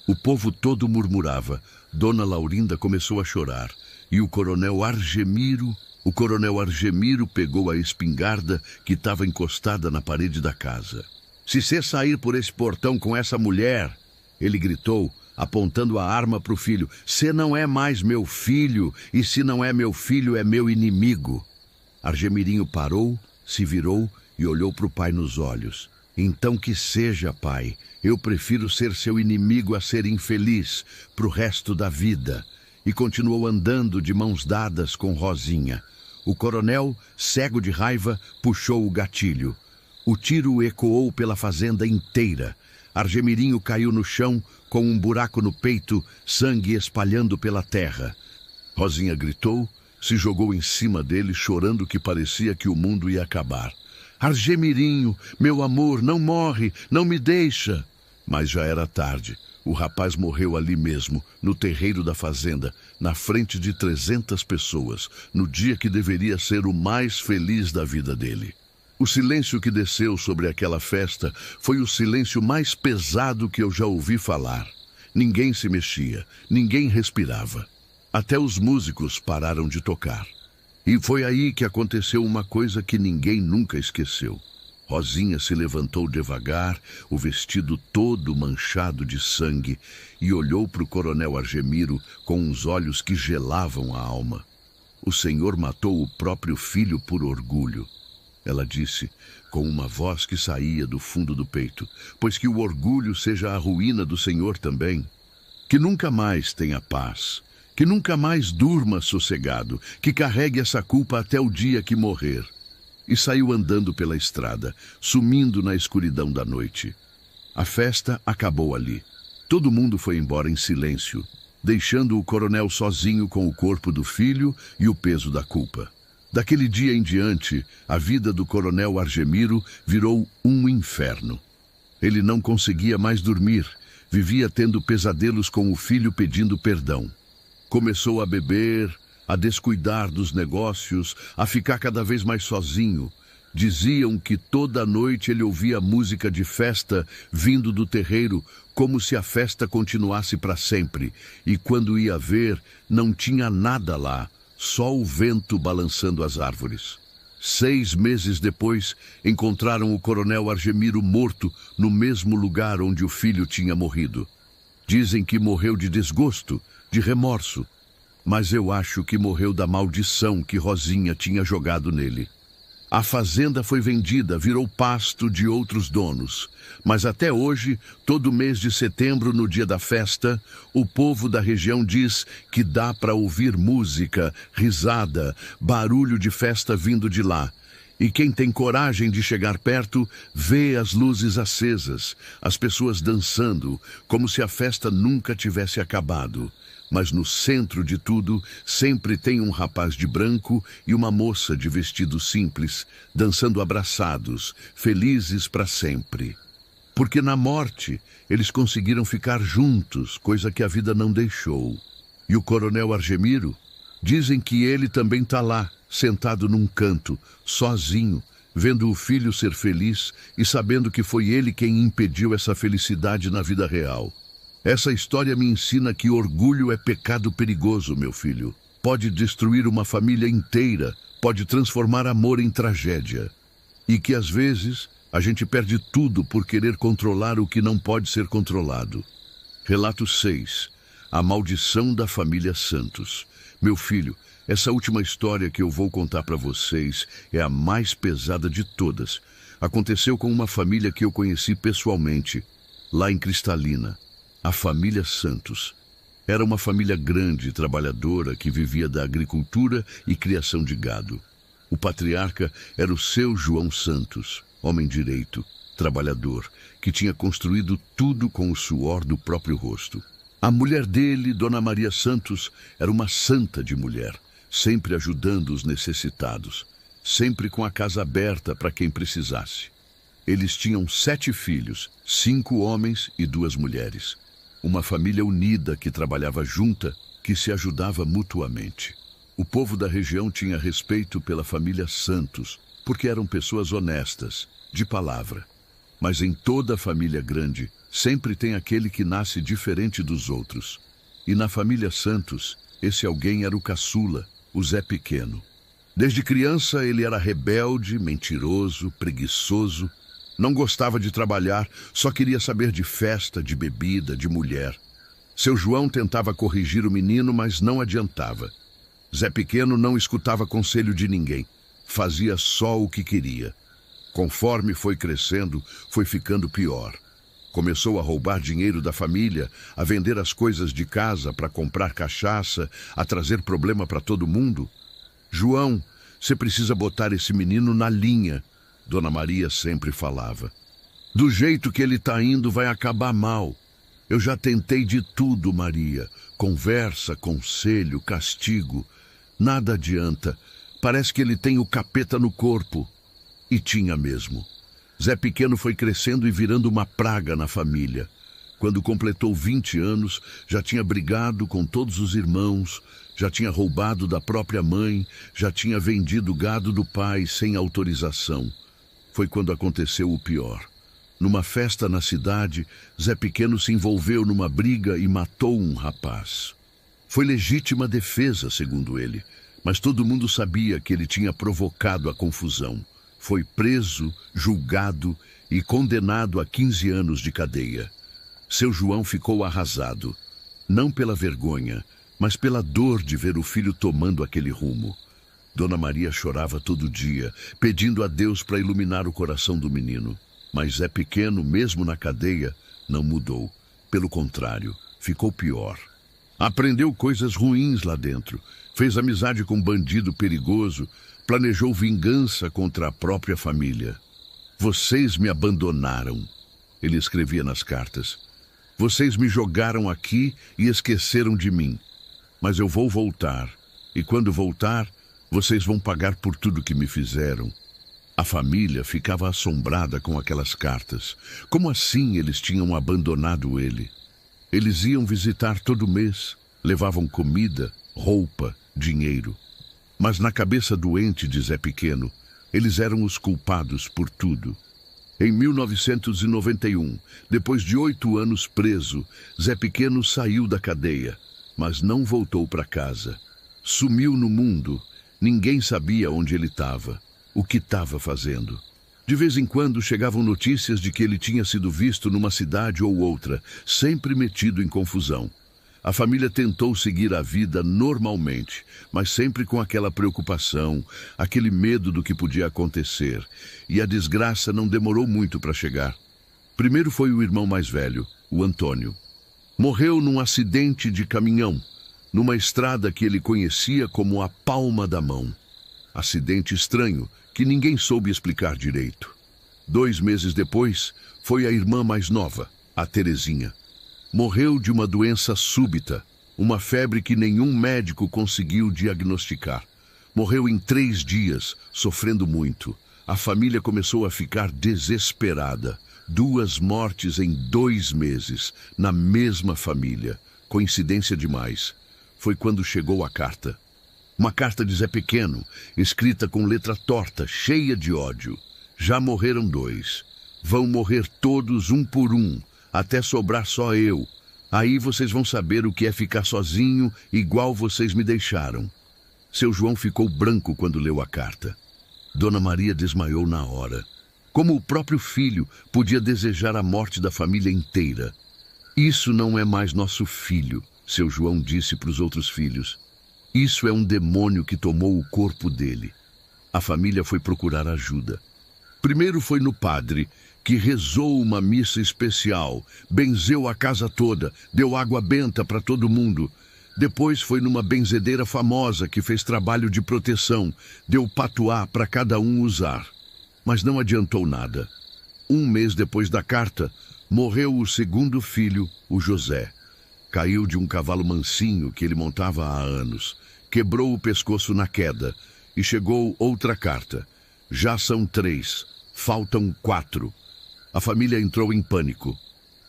O povo todo murmurava. Dona Laurinda começou a chorar. E o coronel Argemiro pegou a espingarda que estava encostada na parede da casa. Se você sair por esse portão com essa mulher, ele gritou, apontando a arma para o filho. "Você não é mais meu filho, e se não é meu filho, é meu inimigo." Argemirinho parou, se virou e olhou para o pai nos olhos. "Então que seja, pai. Eu prefiro ser seu inimigo a ser infeliz pro resto da vida." E continuou andando de mãos dadas com Rosinha. O coronel, cego de raiva, puxou o gatilho. O tiro ecoou pela fazenda inteira. Argemirinho caiu no chão com um buraco no peito, sangue espalhando pela terra. Rosinha gritou, se jogou em cima dele, chorando que parecia que o mundo ia acabar. "Argemirinho, meu amor, não morre, não me deixa." Mas já era tarde. O rapaz morreu ali mesmo, no terreiro da fazenda, na frente de 300 pessoas, no dia que deveria ser o mais feliz da vida dele. O silêncio que desceu sobre aquela festa foi o silêncio mais pesado que eu já ouvi falar. Ninguém se mexia, ninguém respirava. Até os músicos pararam de tocar. E foi aí que aconteceu uma coisa que ninguém nunca esqueceu. Rosinha se levantou devagar, o vestido todo manchado de sangue, e olhou para o coronel Argemiro com uns olhos que gelavam a alma. "O senhor matou o próprio filho por orgulho," ela disse, com uma voz que saía do fundo do peito. "Pois que o orgulho seja a ruína do senhor também. Que nunca mais tenha paz, que nunca mais durma sossegado, que carregue essa culpa até o dia que morrer." E saiu andando pela estrada, sumindo na escuridão da noite. A festa acabou ali. Todo mundo foi embora em silêncio, deixando o coronel sozinho com o corpo do filho e o peso da culpa. Daquele dia em diante, a vida do coronel Argemiro virou um inferno. Ele não conseguia mais dormir, vivia tendo pesadelos com o filho pedindo perdão. Começou a beber, a descuidar dos negócios, a ficar cada vez mais sozinho. Diziam que toda noite ele ouvia música de festa vindo do terreiro, como se a festa continuasse para sempre, e quando ia ver, não tinha nada lá, só o vento balançando as árvores. 6 meses depois, encontraram o coronel Argemiro morto no mesmo lugar onde o filho tinha morrido. Dizem que morreu de desgosto, de remorso, mas eu acho que morreu da maldição que Rosinha tinha jogado nele. A fazenda foi vendida, virou pasto de outros donos. Mas até hoje, todo mês de setembro, no dia da festa, o povo da região diz que dá para ouvir música, risada, barulho de festa vindo de lá. E quem tem coragem de chegar perto, vê as luzes acesas, as pessoas dançando, como se a festa nunca tivesse acabado. Mas no centro de tudo, sempre tem um rapaz de branco e uma moça de vestido simples, dançando abraçados, felizes para sempre. Porque na morte, eles conseguiram ficar juntos, coisa que a vida não deixou. E o coronel Argemiro? Dizem que ele também está lá, sentado num canto, sozinho, vendo o filho ser feliz e sabendo que foi ele quem impediu essa felicidade na vida real. Essa história me ensina que orgulho é pecado perigoso, meu filho. Pode destruir uma família inteira, pode transformar amor em tragédia. E que às vezes a gente perde tudo por querer controlar o que não pode ser controlado. Relato 6. A maldição da família Santos. Meu filho, essa última história que eu vou contar para vocês é a mais pesada de todas. Aconteceu com uma família que eu conheci pessoalmente, lá em Cristalina. A família Santos. Era uma família grande e trabalhadora que vivia da agricultura e criação de gado. O patriarca era o seu João Santos, homem direito, trabalhador, que tinha construído tudo com o suor do próprio rosto. A mulher dele, Dona Maria Santos, era uma santa de mulher, sempre ajudando os necessitados, sempre com a casa aberta para quem precisasse. Eles tinham 7 filhos, 5 homens e 2 mulheres. Uma família unida que trabalhava junta, que se ajudava mutuamente. O povo da região tinha respeito pela família Santos, porque eram pessoas honestas, de palavra. Mas em toda família grande, sempre tem aquele que nasce diferente dos outros. E na família Santos, esse alguém era o caçula, o Zé Pequeno. Desde criança ele era rebelde, mentiroso, preguiçoso. Não gostava de trabalhar, só queria saber de festa, de bebida, de mulher. Seu João tentava corrigir o menino, mas não adiantava. Zé Pequeno não escutava conselho de ninguém. Fazia só o que queria. Conforme foi crescendo, foi ficando pior. Começou a roubar dinheiro da família, a vender as coisas de casa para comprar cachaça, a trazer problema para todo mundo. João, você precisa botar esse menino na linha, Dona Maria sempre falava. Do jeito que ele está indo, vai acabar mal. Eu já tentei de tudo, Maria. Conversa, conselho, castigo. Nada adianta. Parece que ele tem o capeta no corpo. E tinha mesmo. Zé Pequeno foi crescendo e virando uma praga na família. Quando completou 20 anos, já tinha brigado com todos os irmãos, já tinha roubado da própria mãe, já tinha vendido gado do pai sem autorização. Foi quando aconteceu o pior. Numa festa na cidade, Zé Pequeno se envolveu numa briga e matou um rapaz. Foi legítima defesa, segundo ele, mas todo mundo sabia que ele tinha provocado a confusão. Foi preso, julgado e condenado a 15 anos de cadeia. Seu João ficou arrasado, não pela vergonha, mas pela dor de ver o filho tomando aquele rumo. Dona Maria chorava todo dia, pedindo a Deus para iluminar o coração do menino. Mas Zé Pequeno, mesmo na cadeia, não mudou. Pelo contrário, ficou pior. Aprendeu coisas ruins lá dentro, fez amizade com um bandido perigoso, planejou vingança contra a própria família. Vocês me abandonaram, ele escrevia nas cartas. Vocês me jogaram aqui e esqueceram de mim. Mas eu vou voltar, e quando voltar, vocês vão pagar por tudo que me fizeram. A família ficava assombrada com aquelas cartas. Como assim eles tinham abandonado ele? Eles iam visitar todo mês, levavam comida, roupa, dinheiro. Mas na cabeça doente de Zé Pequeno, eles eram os culpados por tudo. Em 1991, depois de 8 anos preso, Zé Pequeno saiu da cadeia, mas não voltou para casa. Sumiu no mundo. Ninguém sabia onde ele estava, o que estava fazendo. De vez em quando chegavam notícias de que ele tinha sido visto numa cidade ou outra, sempre metido em confusão. A família tentou seguir a vida normalmente, mas sempre com aquela preocupação, aquele medo do que podia acontecer. E a desgraça não demorou muito para chegar. Primeiro foi o irmão mais velho, o Antônio. Morreu num acidente de caminhão, numa estrada que ele conhecia como a palma da mão. Acidente estranho, que ninguém soube explicar direito. 2 meses depois, foi a irmã mais nova, a Terezinha. Morreu de uma doença súbita, uma febre que nenhum médico conseguiu diagnosticar. Morreu em 3 dias, sofrendo muito. A família começou a ficar desesperada. 2 mortes em 2 meses, na mesma família. Coincidência demais. Foi quando chegou a carta. Uma carta de Zé Pequeno, escrita com letra torta, cheia de ódio. Já morreram 2. Vão morrer todos um por um, até sobrar só eu. Aí vocês vão saber o que é ficar sozinho, igual vocês me deixaram. Seu João ficou branco quando leu a carta. Dona Maria desmaiou na hora. Como o próprio filho podia desejar a morte da família inteira. Isso não é mais nosso filho, seu João disse para os outros filhos. Isso é um demônio que tomou o corpo dele. A família foi procurar ajuda. Primeiro foi no padre, que rezou uma missa especial, benzeu a casa toda, deu água benta para todo mundo. Depois foi numa benzedeira famosa que fez trabalho de proteção, deu patuá para cada um usar. Mas não adiantou nada. 1 mês depois da carta, morreu o 2º filho, o José. Caiu de um cavalo mansinho que ele montava há anos. Quebrou o pescoço na queda. E chegou outra carta. Já são 3. Faltam 4. A família entrou em pânico.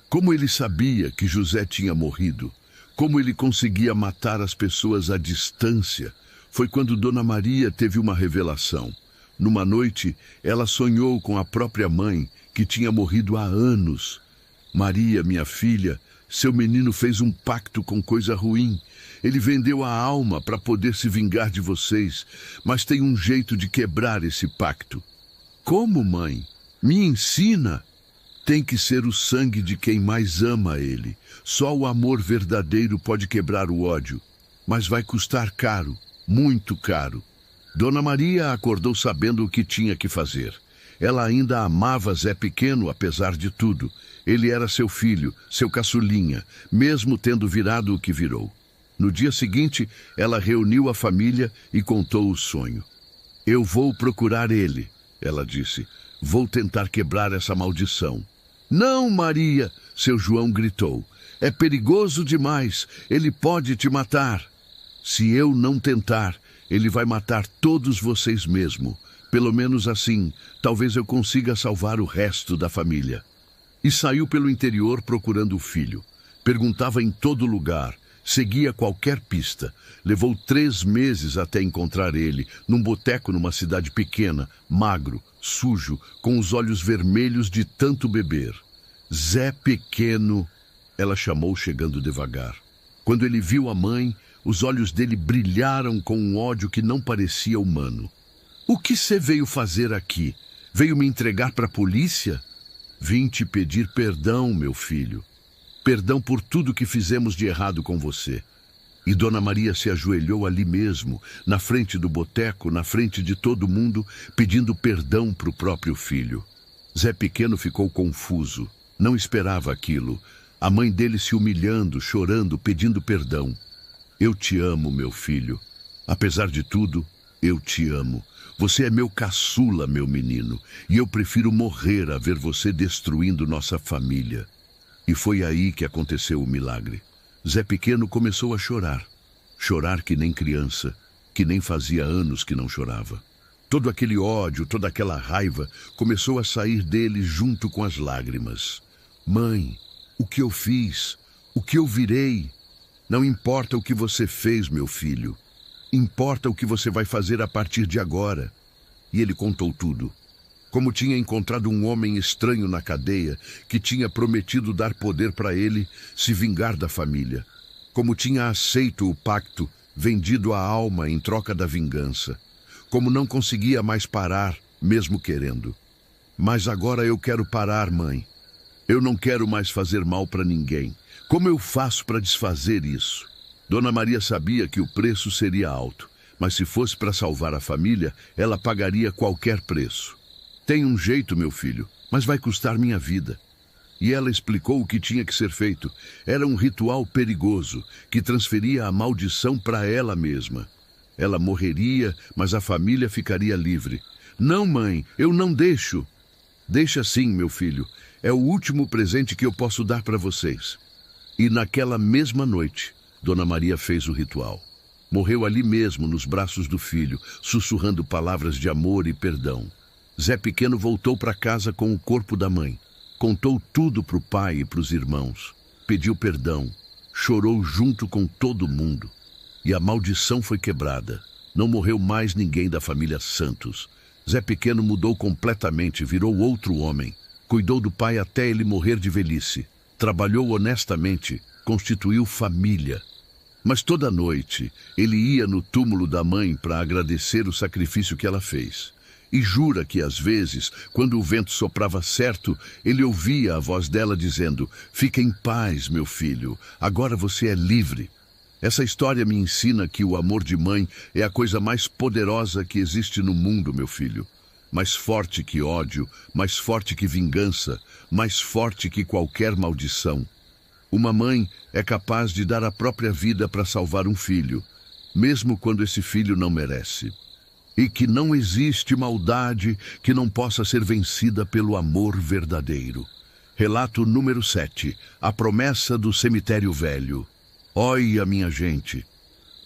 Como ele sabia que José tinha morrido? Como ele conseguia matar as pessoas à distância? Foi quando Dona Maria teve uma revelação. Numa noite, ela sonhou com a própria mãe, que tinha morrido há anos. Maria, minha filha, seu menino fez um pacto com coisa ruim. Ele vendeu a alma para poder se vingar de vocês, mas tem um jeito de quebrar esse pacto. Como, mãe? Me ensina. Tem que ser o sangue de quem mais ama ele. Só o amor verdadeiro pode quebrar o ódio. Mas vai custar caro, muito caro. Dona Maria acordou sabendo o que tinha que fazer. Ela ainda amava Zé Pequeno, apesar de tudo. Ele era seu filho, seu caçulinha, mesmo tendo virado o que virou. No dia seguinte, ela reuniu a família e contou o sonho. Eu vou procurar ele, ela disse. Vou tentar quebrar essa maldição. Não, Maria, seu João gritou. É perigoso demais. Ele pode te matar. Se eu não tentar, ele vai matar todos vocês mesmo. Pelo menos assim, talvez eu consiga salvar o resto da família. E saiu pelo interior procurando o filho. Perguntava em todo lugar. Seguia qualquer pista. Levou 3 meses até encontrar ele, num boteco numa cidade pequena, magro, sujo, com os olhos vermelhos de tanto beber. Zé Pequeno, ela chamou chegando devagar. Quando ele viu a mãe, os olhos dele brilharam com um ódio que não parecia humano. O que você veio fazer aqui? Veio me entregar para a polícia? Vim te pedir perdão, meu filho. Perdão por tudo que fizemos de errado com você. E Dona Maria se ajoelhou ali mesmo, na frente do boteco, na frente de todo mundo, pedindo perdão para o próprio filho. Zé Pequeno ficou confuso. Não esperava aquilo. A mãe dele se humilhando, chorando, pedindo perdão. Eu te amo, meu filho. Apesar de tudo, eu te amo. Você é meu caçula, meu menino, e eu prefiro morrer a ver você destruindo nossa família. E foi aí que aconteceu o milagre. Zé Pequeno começou a chorar. Chorar que nem criança, que nem fazia anos que não chorava. Todo aquele ódio, toda aquela raiva começou a sair dele junto com as lágrimas. Mãe, o que eu fiz? O que eu virei? Não importa o que você fez, meu filho. Importa o que você vai fazer a partir de agora. E ele contou tudo. Como tinha encontrado um homem estranho na cadeia, que tinha prometido dar poder para ele se vingar da família. Como tinha aceito o pacto, vendido a alma em troca da vingança. Como não conseguia mais parar, mesmo querendo. Mas agora eu quero parar, mãe. Eu não quero mais fazer mal para ninguém. Como eu faço para desfazer isso? Dona Maria sabia que o preço seria alto, mas se fosse para salvar a família, ela pagaria qualquer preço. Tem um jeito, meu filho, mas vai custar minha vida. E ela explicou o que tinha que ser feito. Era um ritual perigoso, que transferia a maldição para ela mesma. Ela morreria, mas a família ficaria livre. Não, mãe, eu não deixo. Deixa sim, meu filho. É o último presente que eu posso dar para vocês. E naquela mesma noite, Dona Maria fez o ritual. Morreu ali mesmo, nos braços do filho, sussurrando palavras de amor e perdão. Zé Pequeno voltou para casa com o corpo da mãe. Contou tudo para o pai e para os irmãos. Pediu perdão. Chorou junto com todo mundo. E a maldição foi quebrada. Não morreu mais ninguém da família Santos. Zé Pequeno mudou completamente, virou outro homem. Cuidou do pai até ele morrer de velhice. Trabalhou honestamente, constituiu família. Mas toda noite ele ia no túmulo da mãe para agradecer o sacrifício que ela fez. E jura que às vezes, quando o vento soprava certo, ele ouvia a voz dela dizendo: "Fica em paz, meu filho, agora você é livre." Essa história me ensina que o amor de mãe é a coisa mais poderosa que existe no mundo, meu filho. Mais forte que ódio, mais forte que vingança, mais forte que qualquer maldição. Uma mãe é capaz de dar a própria vida para salvar um filho, mesmo quando esse filho não merece. E que não existe maldade que não possa ser vencida pelo amor verdadeiro. Relato número 7. A promessa do cemitério velho. Olha, minha gente,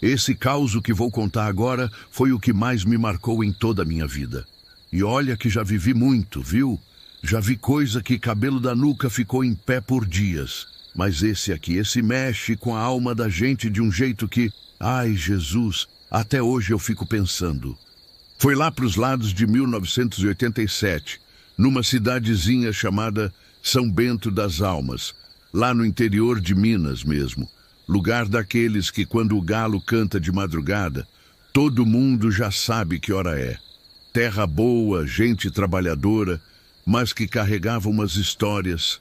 esse caos que vou contar agora foi o que mais me marcou em toda a minha vida. E olha que já vivi muito, viu? Já vi coisa que cabelo da nuca ficou em pé por dias. Mas esse aqui, esse mexe com a alma da gente de um jeito que... Ai, Jesus, até hoje eu fico pensando. Foi lá para os lados de 1987, numa cidadezinha chamada São Bento das Almas, lá no interior de Minas mesmo. Lugar daqueles que quando o galo canta de madrugada, todo mundo já sabe que hora é. Terra boa, gente trabalhadora, mas que carregava umas histórias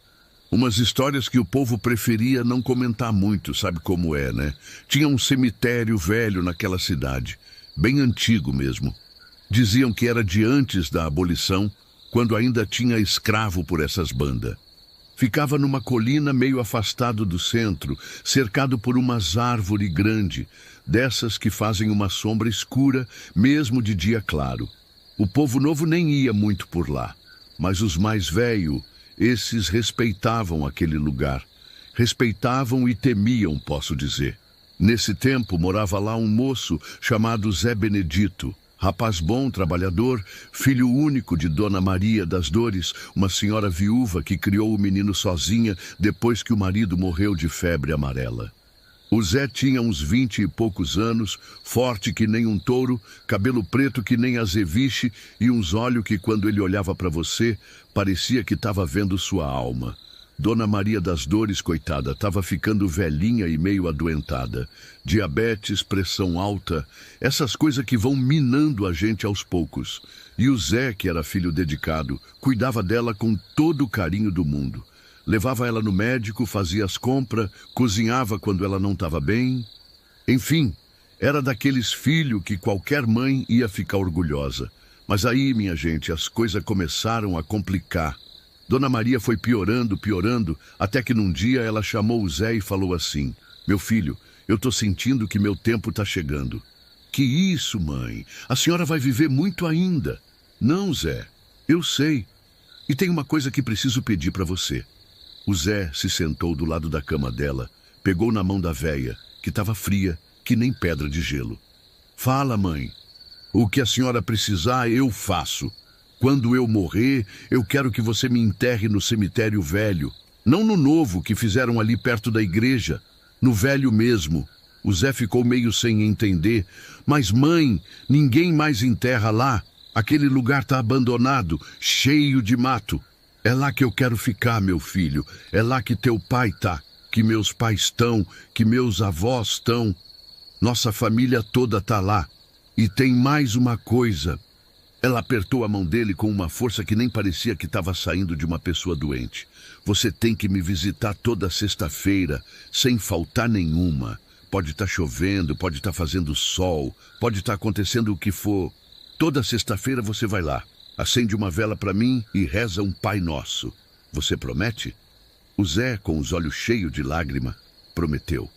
que o povo preferia não comentar muito, sabe como é, né? Tinha um cemitério velho naquela cidade, bem antigo mesmo. Diziam que era de antes da abolição, quando ainda tinha escravo por essas bandas. Ficava numa colina meio afastado do centro, cercado por umas árvores grandes, dessas que fazem uma sombra escura, mesmo de dia claro. O povo novo nem ia muito por lá, mas os mais velhos, esses respeitavam aquele lugar. Respeitavam e temiam, posso dizer. Nesse tempo morava lá um moço chamado Zé Benedito. Rapaz bom, trabalhador, filho único de Dona Maria das Dores, uma senhora viúva que criou o menino sozinha depois que o marido morreu de febre amarela. O Zé tinha uns 20 e poucos anos, forte que nem um touro, cabelo preto que nem azeviche e uns olhos que, quando ele olhava para você, parecia que estava vendo sua alma. Dona Maria das Dores, coitada, estava ficando velhinha e meio adoentada. Diabetes, pressão alta, essas coisas que vão minando a gente aos poucos. E o Zé, que era filho dedicado, cuidava dela com todo o carinho do mundo. Levava ela no médico, fazia as compras, cozinhava quando ela não estava bem. Enfim, era daqueles filhos que qualquer mãe ia ficar orgulhosa. Mas aí, minha gente, as coisas começaram a complicar. Dona Maria foi piorando, até que num dia ela chamou o Zé e falou assim: "Meu filho, eu tô sentindo que meu tempo tá chegando." "Que isso, mãe? A senhora vai viver muito ainda." "Não, Zé, eu sei. E tem uma coisa que preciso pedir para você." O Zé se sentou do lado da cama dela, pegou na mão da véia, que estava fria, que nem pedra de gelo. "Fala, mãe. O que a senhora precisar, eu faço. Quando eu morrer, eu quero que você me enterre no cemitério velho. Não no novo que fizeram ali perto da igreja, no velho mesmo." O Zé ficou meio sem entender. "Mas, mãe, ninguém mais enterra lá. Aquele lugar está abandonado, cheio de mato." "É lá que eu quero ficar, meu filho. É lá que teu pai tá, que meus pais estão, que meus avós estão. Nossa família toda tá lá. E tem mais uma coisa." Ela apertou a mão dele com uma força que nem parecia que estava saindo de uma pessoa doente. "Você tem que me visitar toda sexta-feira, sem faltar nenhuma. Pode estar chovendo, pode estar fazendo sol, pode estar acontecendo o que for. Toda sexta-feira você vai lá, acende uma vela para mim e reza um Pai Nosso. Você promete?" O Zé, com os olhos cheios de lágrima, prometeu.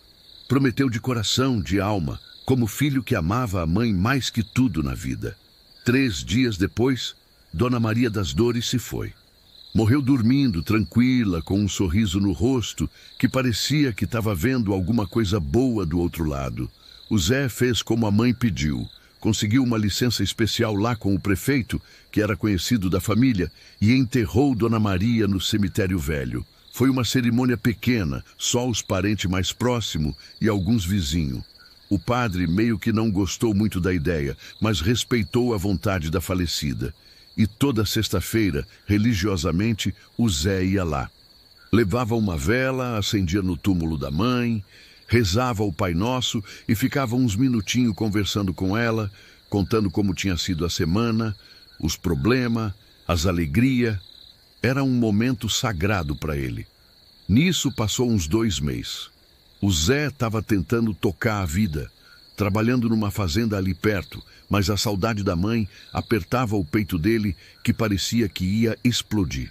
Prometeu de coração, de alma, como filho que amava a mãe mais que tudo na vida. 3 dias depois, Dona Maria das Dores se foi. Morreu dormindo, tranquila, com um sorriso no rosto, que parecia que estava vendo alguma coisa boa do outro lado. O Zé fez como a mãe pediu. Conseguiu uma licença especial lá com o prefeito, que era conhecido da família, e enterrou Dona Maria no cemitério velho. Foi uma cerimônia pequena, só os parentes mais próximos e alguns vizinhos. O padre meio que não gostou muito da ideia, mas respeitou a vontade da falecida. E toda sexta-feira, religiosamente, o Zé ia lá. Levava uma vela, acendia no túmulo da mãe, rezava o Pai Nosso e ficava uns minutinhos conversando com ela, contando como tinha sido a semana, os problemas, as alegrias. Era um momento sagrado para ele. Nisso passou uns 2 meses. O Zé estava tentando tocar a vida, trabalhando numa fazenda ali perto, mas a saudade da mãe apertava o peito dele, que parecia que ia explodir.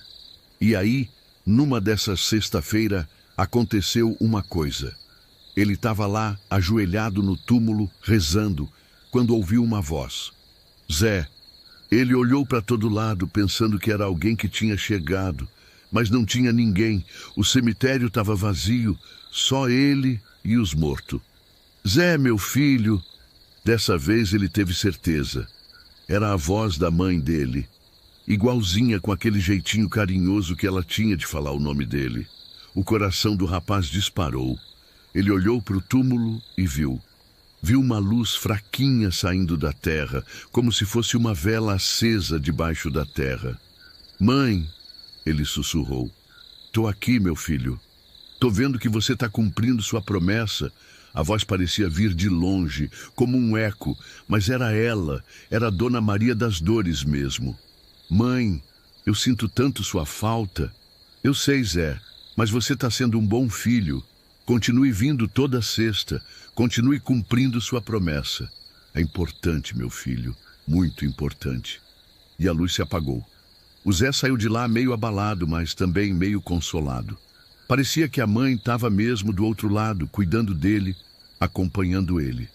E aí, numa dessas sexta-feira, aconteceu uma coisa. Ele estava lá, ajoelhado no túmulo, rezando, quando ouviu uma voz. "Zé." Ele olhou para todo lado, pensando que era alguém que tinha chegado, mas não tinha ninguém. O cemitério estava vazio, só ele e os mortos. "Zé, meu filho." Dessa vez ele teve certeza. Era a voz da mãe dele, igualzinha, com aquele jeitinho carinhoso que ela tinha de falar o nome dele. O coração do rapaz disparou. Ele olhou para o túmulo e viu. Viu uma luz fraquinha saindo da terra, como se fosse uma vela acesa debaixo da terra. "Mãe," ele sussurrou, "tô aqui, meu filho. Tô vendo que você está cumprindo sua promessa." A voz parecia vir de longe, como um eco, mas era ela, era Dona Maria das Dores mesmo. "Mãe, Eu sinto tanto sua falta. Eu sei, Zé, mas você está sendo um bom filho. Continue vindo toda sexta. Continue cumprindo sua promessa. É importante, meu filho, muito importante. E a luz se apagou. O Zé saiu de lá meio abalado, mas também meio consolado. Parecia que a mãe estava mesmo do outro lado, cuidando dele, acompanhando ele.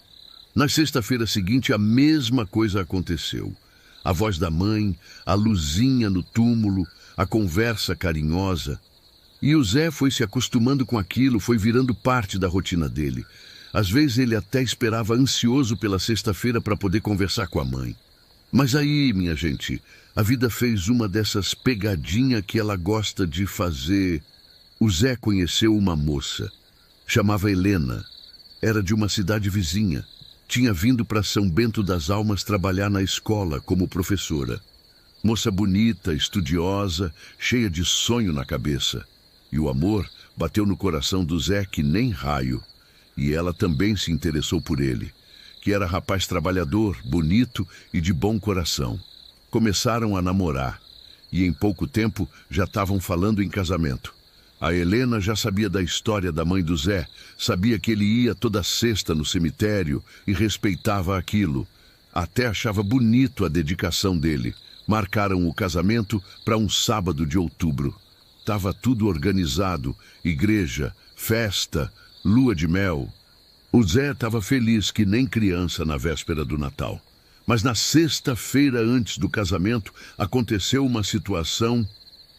Na sexta-feira seguinte, a mesma coisa aconteceu. A voz da mãe, a luzinha no túmulo, a conversa carinhosa. E o Zé foi se acostumando com aquilo, foi virando parte da rotina dele. Às vezes ele até esperava ansioso pela sexta-feira para poder conversar com a mãe. Mas aí, minha gente, a vida fez uma dessas pegadinhas que ela gosta de fazer. O Zé conheceu uma moça. Chamava Helena. Era de uma cidade vizinha. Tinha vindo para São Bento das Almas trabalhar na escola como professora. Moça bonita, estudiosa, cheia de sonho na cabeça. E o amor bateu no coração do Zé que nem raio. E ela também se interessou por ele, que era rapaz trabalhador, bonito e de bom coração. Começaram a namorar e em pouco tempo já estavam falando em casamento. A Helena já sabia da história da mãe do Zé, sabia que ele ia toda sexta no cemitério e respeitava aquilo. Até achava bonito a dedicação dele. Marcaram o casamento para um sábado de outubro. Estava tudo organizado, igreja, festa, lua de mel. O Zé estava feliz que nem criança na véspera do Natal. Mas na sexta-feira antes do casamento aconteceu uma situação.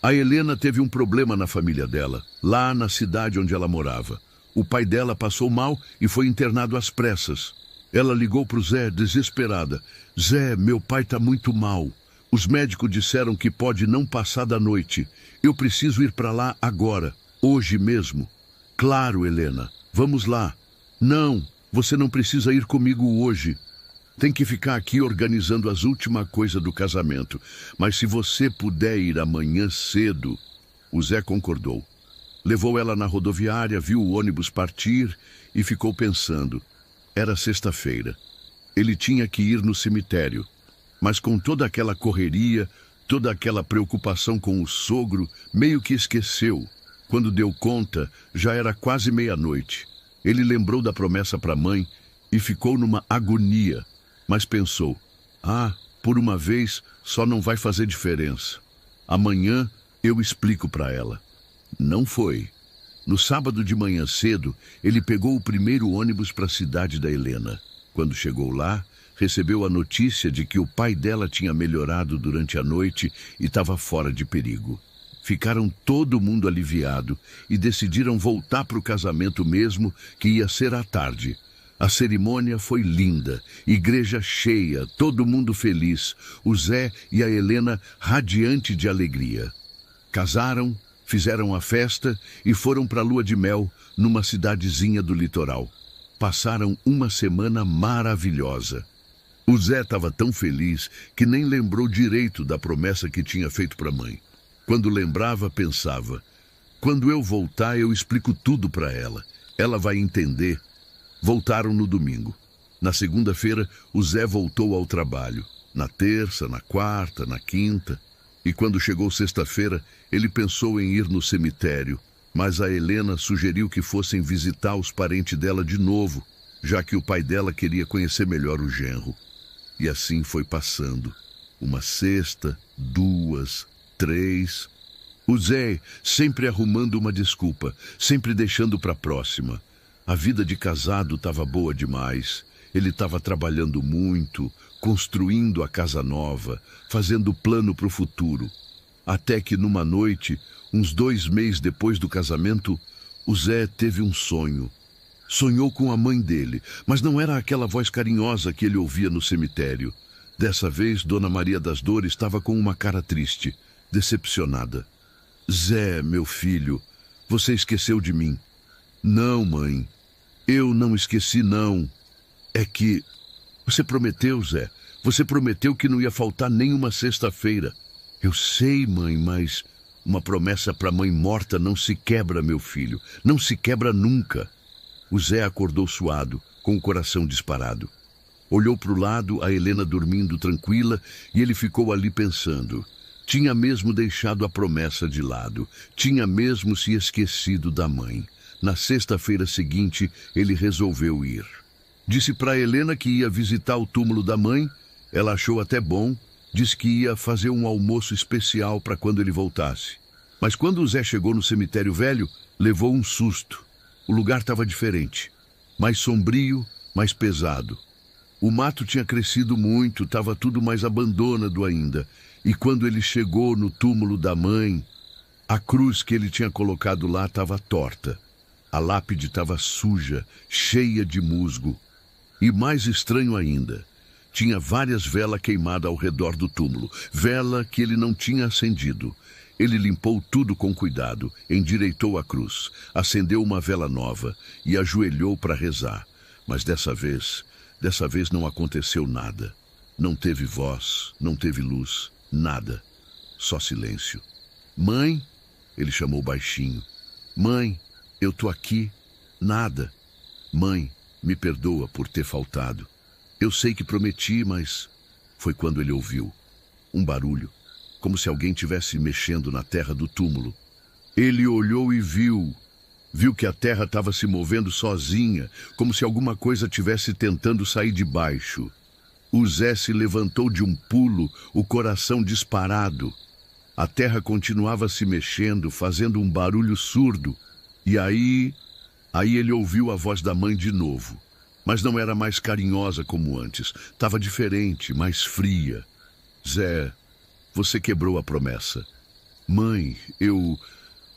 A Helena teve um problema na família dela, lá na cidade onde ela morava. O pai dela passou mal e foi internado às pressas. Ela ligou para o Zé desesperada. Zé, meu pai está muito mal. Os médicos disseram que pode não passar da noite. Eu preciso ir para lá agora, hoje mesmo. Claro, Helena, vamos lá. Não, você não precisa ir comigo hoje. Tem que ficar aqui organizando as últimas coisas do casamento. Mas se você puder ir amanhã cedo... O Zé concordou. Levou ela na rodoviária, viu o ônibus partir e ficou pensando. Era sexta-feira. Ele tinha que ir no cemitério. Mas com toda aquela correria, toda aquela preocupação com o sogro, meio que esqueceu. Quando deu conta, já era quase meia-noite. Ele lembrou da promessa para a mãe e ficou numa agonia. Mas pensou, por uma vez só não vai fazer diferença. Amanhã eu explico para ela. Não foi. No sábado de manhã cedo, ele pegou o primeiro ônibus para a cidade da Helena. Quando chegou lá, recebeu a notícia de que o pai dela tinha melhorado durante a noite e estava fora de perigo. Ficaram todo mundo aliviado e decidiram voltar para o casamento mesmo, que ia ser à tarde. A cerimônia foi linda, igreja cheia, todo mundo feliz, o Zé e a Helena radiante de alegria. Casaram, fizeram a festa e foram para a lua de mel numa cidadezinha do litoral. Passaram uma semana maravilhosa. O Zé estava tão feliz que nem lembrou direito da promessa que tinha feito para a mãe. Quando lembrava, pensava, quando eu voltar eu explico tudo para ela. Ela vai entender. Voltaram no domingo. Na segunda-feira, o Zé voltou ao trabalho. Na terça, na quarta, na quinta. E quando chegou sexta-feira, ele pensou em ir no cemitério. Mas a Helena sugeriu que fossem visitar os parentes dela de novo, já que o pai dela queria conhecer melhor o genro. E assim foi passando. Uma sexta, duas, três. O Zé sempre arrumando uma desculpa, sempre deixando para a próxima. A vida de casado estava boa demais. Ele estava trabalhando muito, construindo a casa nova, fazendo plano para o futuro. Até que numa noite, uns 2 meses depois do casamento, o Zé teve um sonho. Sonhou com a mãe dele, mas não era aquela voz carinhosa que ele ouvia no cemitério. Dessa vez, Dona Maria das Dores estava com uma cara triste, decepcionada. Zé, meu filho, você esqueceu de mim. Não, mãe, eu não esqueci, não. É que... Você prometeu, Zé. Você prometeu que não ia faltar nenhuma sexta-feira. Eu sei, mãe, mas... Uma promessa para mãe morta não se quebra, meu filho. Não se quebra nunca. O Zé acordou suado, com o coração disparado. Olhou para o lado, a Helena dormindo tranquila, e ele ficou ali pensando. Tinha mesmo deixado a promessa de lado. Tinha mesmo se esquecido da mãe. Na sexta-feira seguinte, ele resolveu ir. Disse para Helena que ia visitar o túmulo da mãe. Ela achou até bom. Disse que ia fazer um almoço especial para quando ele voltasse. Mas quando o Zé chegou no cemitério velho, levou um susto. O lugar estava diferente. Mais sombrio, mais pesado. O mato tinha crescido muito, estava tudo mais abandonado ainda. E quando ele chegou no túmulo da mãe, a cruz que ele tinha colocado lá estava torta. A lápide estava suja, cheia de musgo. E mais estranho ainda, tinha várias velas queimadas ao redor do túmulo, vela que ele não tinha acendido. Ele limpou tudo com cuidado, endireitou a cruz, acendeu uma vela nova e ajoelhou para rezar. Mas dessa vez não aconteceu nada. Não teve voz, não teve luz, nada. Só silêncio. Mãe, ele chamou baixinho. Mãe, eu tô aqui. Nada. Mãe, me perdoa por ter faltado. Eu sei que prometi, mas... Foi quando ele ouviu um barulho, como se alguém tivesse mexendo na terra do túmulo. Ele olhou e viu que a terra estava se movendo sozinha, como se alguma coisa tivesse tentando sair de baixo. O Zé se levantou de um pulo, o coração disparado. A terra continuava se mexendo, fazendo um barulho surdo. E aí ele ouviu a voz da mãe de novo. Mas não era mais carinhosa como antes. Estava diferente, mais fria. Zé, você quebrou a promessa. Mãe,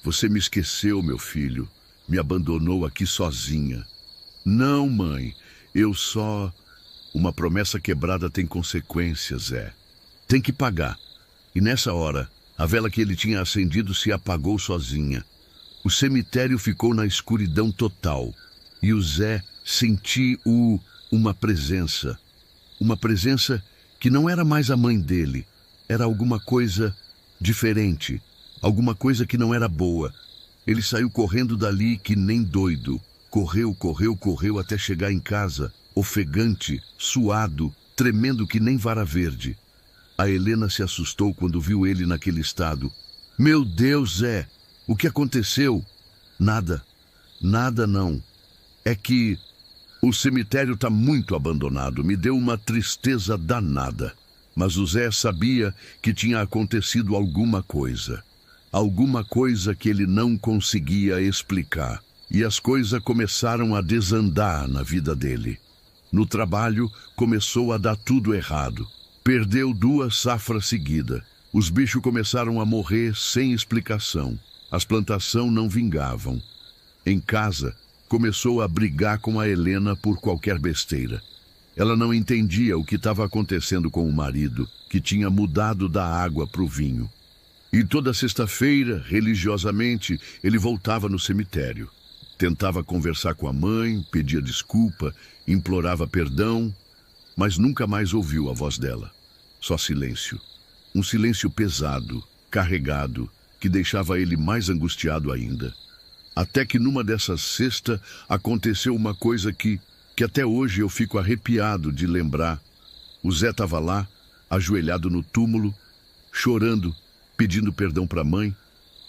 Você me esqueceu, meu filho. Me abandonou aqui sozinha. Não, mãe, Uma promessa quebrada tem consequências, Zé. Tem que pagar. E nessa hora, a vela que ele tinha acendido se apagou sozinha. O cemitério ficou na escuridão total. E o Zé sentiu uma presença. Uma presença que não era mais a mãe dele. Era alguma coisa diferente. Alguma coisa que não era boa. Ele saiu correndo dali que nem doido. Correu até chegar em casa, ofegante, suado, tremendo que nem vara verde. A Helena se assustou quando viu ele naquele estado. Meu Deus, Zé, o que aconteceu? Nada não. É que o cemitério está muito abandonado, me deu uma tristeza danada. Mas o Zé sabia que tinha acontecido alguma coisa que ele não conseguia explicar. E as coisas começaram a desandar na vida dele. No trabalho, começou a dar tudo errado. Perdeu 2 safras seguidas. Os bichos começaram a morrer sem explicação. As plantações não vingavam. Em casa, começou a brigar com a Helena por qualquer besteira. Ela não entendia o que estava acontecendo com o marido, que tinha mudado da água para o vinho. E toda sexta-feira, religiosamente, ele voltava no cemitério. Tentava conversar com a mãe, pedia desculpa, implorava perdão, mas nunca mais ouviu a voz dela. Só silêncio. Um silêncio pesado, carregado, que deixava ele mais angustiado ainda. Até que numa dessas sextas aconteceu uma coisa que até hoje eu fico arrepiado de lembrar. O Zé estava lá, ajoelhado no túmulo, chorando, pedindo perdão para a mãe,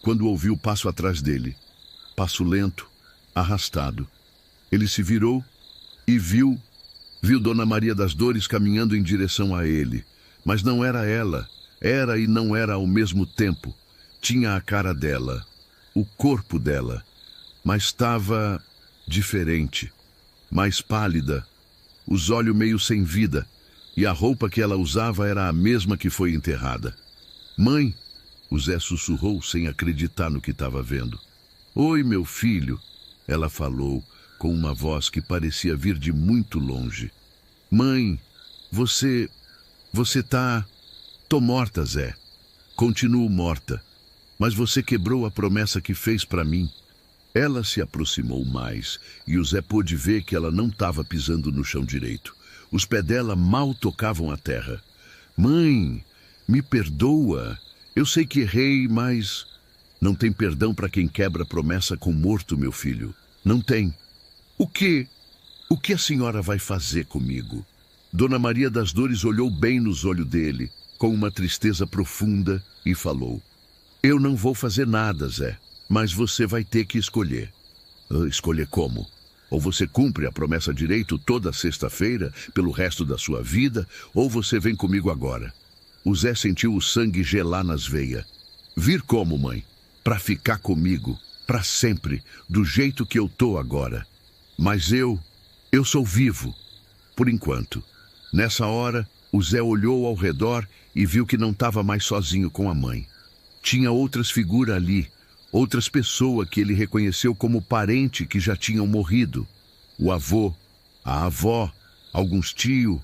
quando ouviu o passo atrás dele. Passo lento, arrastado. Ele se virou e viu Dona Maria das Dores caminhando em direção a ele. Mas não era ela. Era e não era ao mesmo tempo. Tinha a cara dela, o corpo dela, mas estava diferente, mais pálida, os olhos meio sem vida, e a roupa que ela usava era a mesma que foi enterrada. Mãe, o Zé sussurrou sem acreditar no que estava vendo. Oi, meu filho, ela falou com uma voz que parecia vir de muito longe. Mãe, você tá... Tô morta, Zé. Continuo morta. Mas você quebrou a promessa que fez para mim. Ela se aproximou mais e o Zé pôde ver que ela não estava pisando no chão direito. Os pés dela mal tocavam a terra. Mãe, me perdoa. Eu sei que errei, mas... Não tem perdão para quem quebra promessa com morto, meu filho. Não tem. O que a senhora vai fazer comigo? Dona Maria das Dores olhou bem nos olhos dele, com uma tristeza profunda, e falou: eu não vou fazer nada, Zé, mas você vai ter que escolher. Escolher como? Ou você cumpre a promessa direito toda sexta-feira, pelo resto da sua vida, ou você vem comigo agora. O Zé sentiu o sangue gelar nas veias. Vir como, mãe? Para ficar comigo, para sempre, do jeito que eu tô agora. Mas eu sou vivo, por enquanto. Nessa hora, o Zé olhou ao redor e viu que não estava mais sozinho com a mãe. Tinha outras figuras ali, outras pessoas que ele reconheceu como parente que já tinham morrido. O avô, a avó, alguns tios,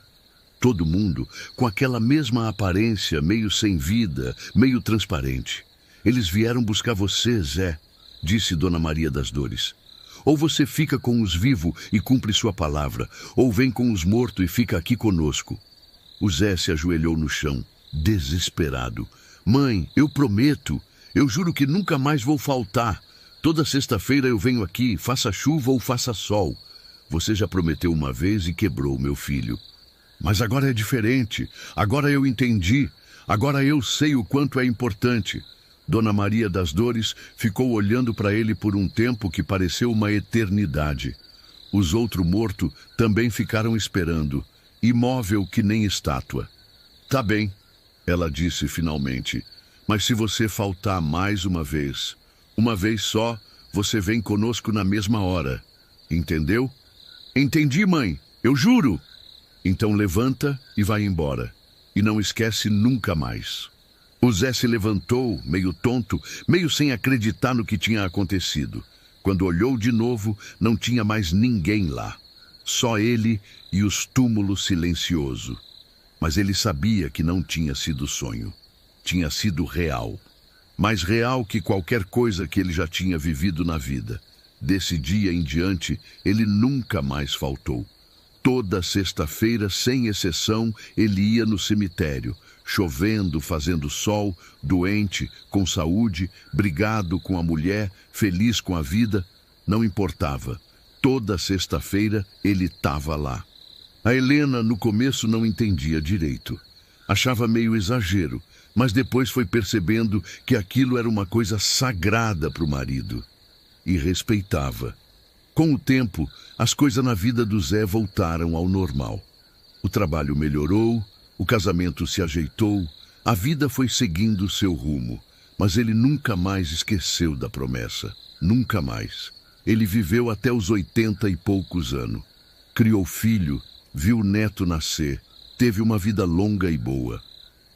todo mundo com aquela mesma aparência, meio sem vida, meio transparente. Eles vieram buscar você, Zé, disse Dona Maria das Dores. Ou você fica com os vivos e cumpre sua palavra, ou vem com os mortos e fica aqui conosco. O Zé se ajoelhou no chão, desesperado. Mãe, eu prometo, eu juro que nunca mais vou faltar. Toda sexta-feira eu venho aqui, faça chuva ou faça sol. Você já prometeu uma vez e quebrou, meu filho. Mas agora é diferente, agora eu entendi, agora eu sei o quanto é importante. Dona Maria das Dores ficou olhando para ele por um tempo que pareceu uma eternidade. Os outros mortos também ficaram esperando, imóvel que nem estátua. Tá bem, ela disse finalmente, mas se você faltar mais uma vez só, você vem conosco na mesma hora. Entendeu? Entendi, mãe, eu juro. Então levanta e vai embora. E não esquece nunca mais. O Zé se levantou, meio tonto, meio sem acreditar no que tinha acontecido. Quando olhou de novo, não tinha mais ninguém lá. Só ele e os túmulos silenciosos. Mas ele sabia que não tinha sido sonho. Tinha sido real. Mais real que qualquer coisa que ele já tinha vivido na vida. Desse dia em diante, ele nunca mais faltou. Toda sexta-feira, sem exceção, ele ia no cemitério, chovendo, fazendo sol, doente, com saúde, brigado com a mulher, feliz com a vida, não importava. Toda sexta-feira ele estava lá. A Helena, no começo, não entendia direito. Achava meio exagero, mas depois foi percebendo que aquilo era uma coisa sagrada para o marido. E respeitava. Com o tempo, as coisas na vida do Zé voltaram ao normal. O trabalho melhorou, o casamento se ajeitou, a vida foi seguindo seu rumo, mas ele nunca mais esqueceu da promessa. Nunca mais. Ele viveu até os 80 e poucos anos. Criou filho, viu o neto nascer, teve uma vida longa e boa.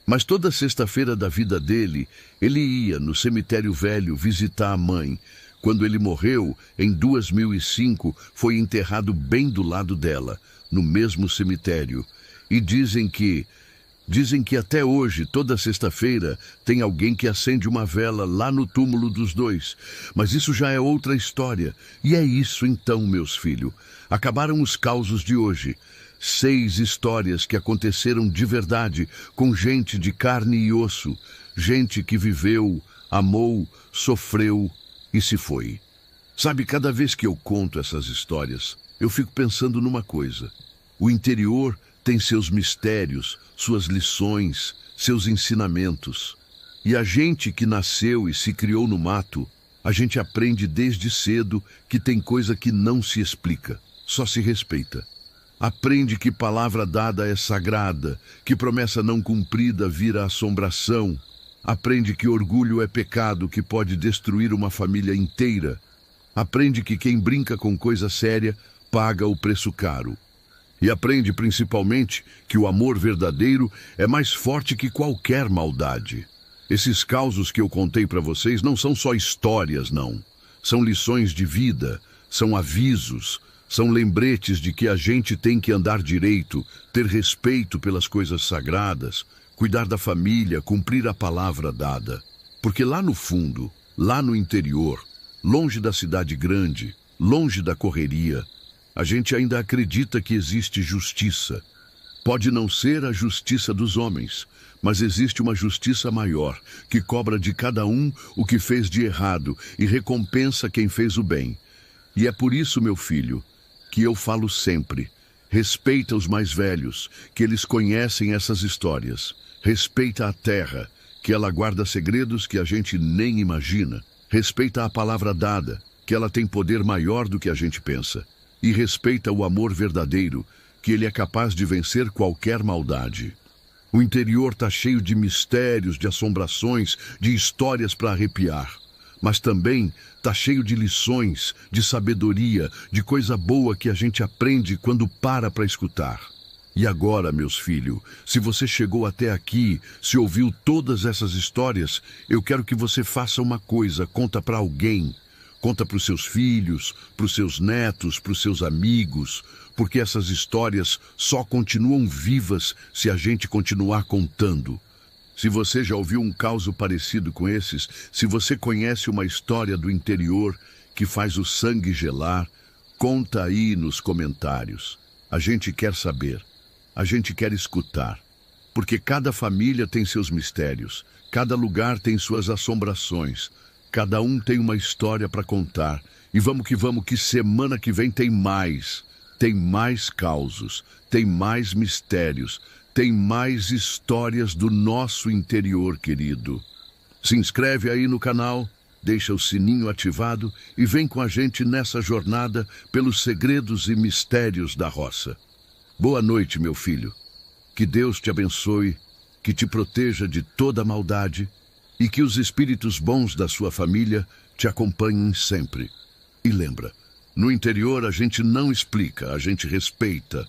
Mas toda sexta-feira da vida dele, ele ia no cemitério velho visitar a mãe. Quando ele morreu, em 2005, foi enterrado bem do lado dela, no mesmo cemitério. E dizem que até hoje, toda sexta-feira, tem alguém que acende uma vela lá no túmulo dos dois. Mas isso já é outra história. E é isso então, meus filhos. Acabaram os causos de hoje. 6 histórias que aconteceram de verdade, com gente de carne e osso. Gente que viveu, amou, sofreu e se foi. Sabe, cada vez que eu conto essas histórias, eu fico pensando numa coisa. O interior tem seus mistérios, suas lições, seus ensinamentos. E a gente que nasceu e se criou no mato, a gente aprende desde cedo que tem coisa que não se explica, só se respeita. Aprende que palavra dada é sagrada, que promessa não cumprida vira assombração. Aprende que orgulho é pecado que pode destruir uma família inteira. Aprende que quem brinca com coisa séria paga o preço caro. E aprende principalmente que o amor verdadeiro é mais forte que qualquer maldade. Esses causos que eu contei para vocês não são só histórias, não. São lições de vida, são avisos, são lembretes de que a gente tem que andar direito, ter respeito pelas coisas sagradas, cuidar da família, cumprir a palavra dada. Porque lá no fundo, lá no interior, longe da cidade grande, longe da correria, a gente ainda acredita que existe justiça. Pode não ser a justiça dos homens, mas existe uma justiça maior, que cobra de cada um o que fez de errado e recompensa quem fez o bem. E é por isso, meu filho, que eu falo sempre, Respeita os mais velhos, que eles conhecem essas histórias. Respeita a terra, que ela guarda segredos que a gente nem imagina. Respeita a palavra dada, que ela tem poder maior do que a gente pensa. E respeita o amor verdadeiro, que ele é capaz de vencer qualquer maldade. O interior está cheio de mistérios, de assombrações, de histórias para arrepiar. Mas também está cheio de lições, de sabedoria, de coisa boa que a gente aprende quando para escutar. E agora, meus filhos, se você chegou até aqui, se ouviu todas essas histórias, eu quero que você faça uma coisa, conta para alguém. Conta para os seus filhos, para os seus netos, para os seus amigos, porque essas histórias só continuam vivas se a gente continuar contando. Se você já ouviu um caso parecido com esses, se você conhece uma história do interior que faz o sangue gelar, conta aí nos comentários. A gente quer saber, a gente quer escutar, porque cada família tem seus mistérios, cada lugar tem suas assombrações, cada um tem uma história para contar. E vamos, que semana que vem tem mais causos, tem mais mistérios, tem mais histórias do nosso interior, querido. Se inscreve aí no canal, deixa o sininho ativado e vem com a gente nessa jornada pelos segredos e mistérios da roça. Boa noite, meu filho. Que Deus te abençoe, que te proteja de toda maldade e que os espíritos bons da sua família te acompanhem sempre. E lembra, no interior a gente não explica, a gente respeita.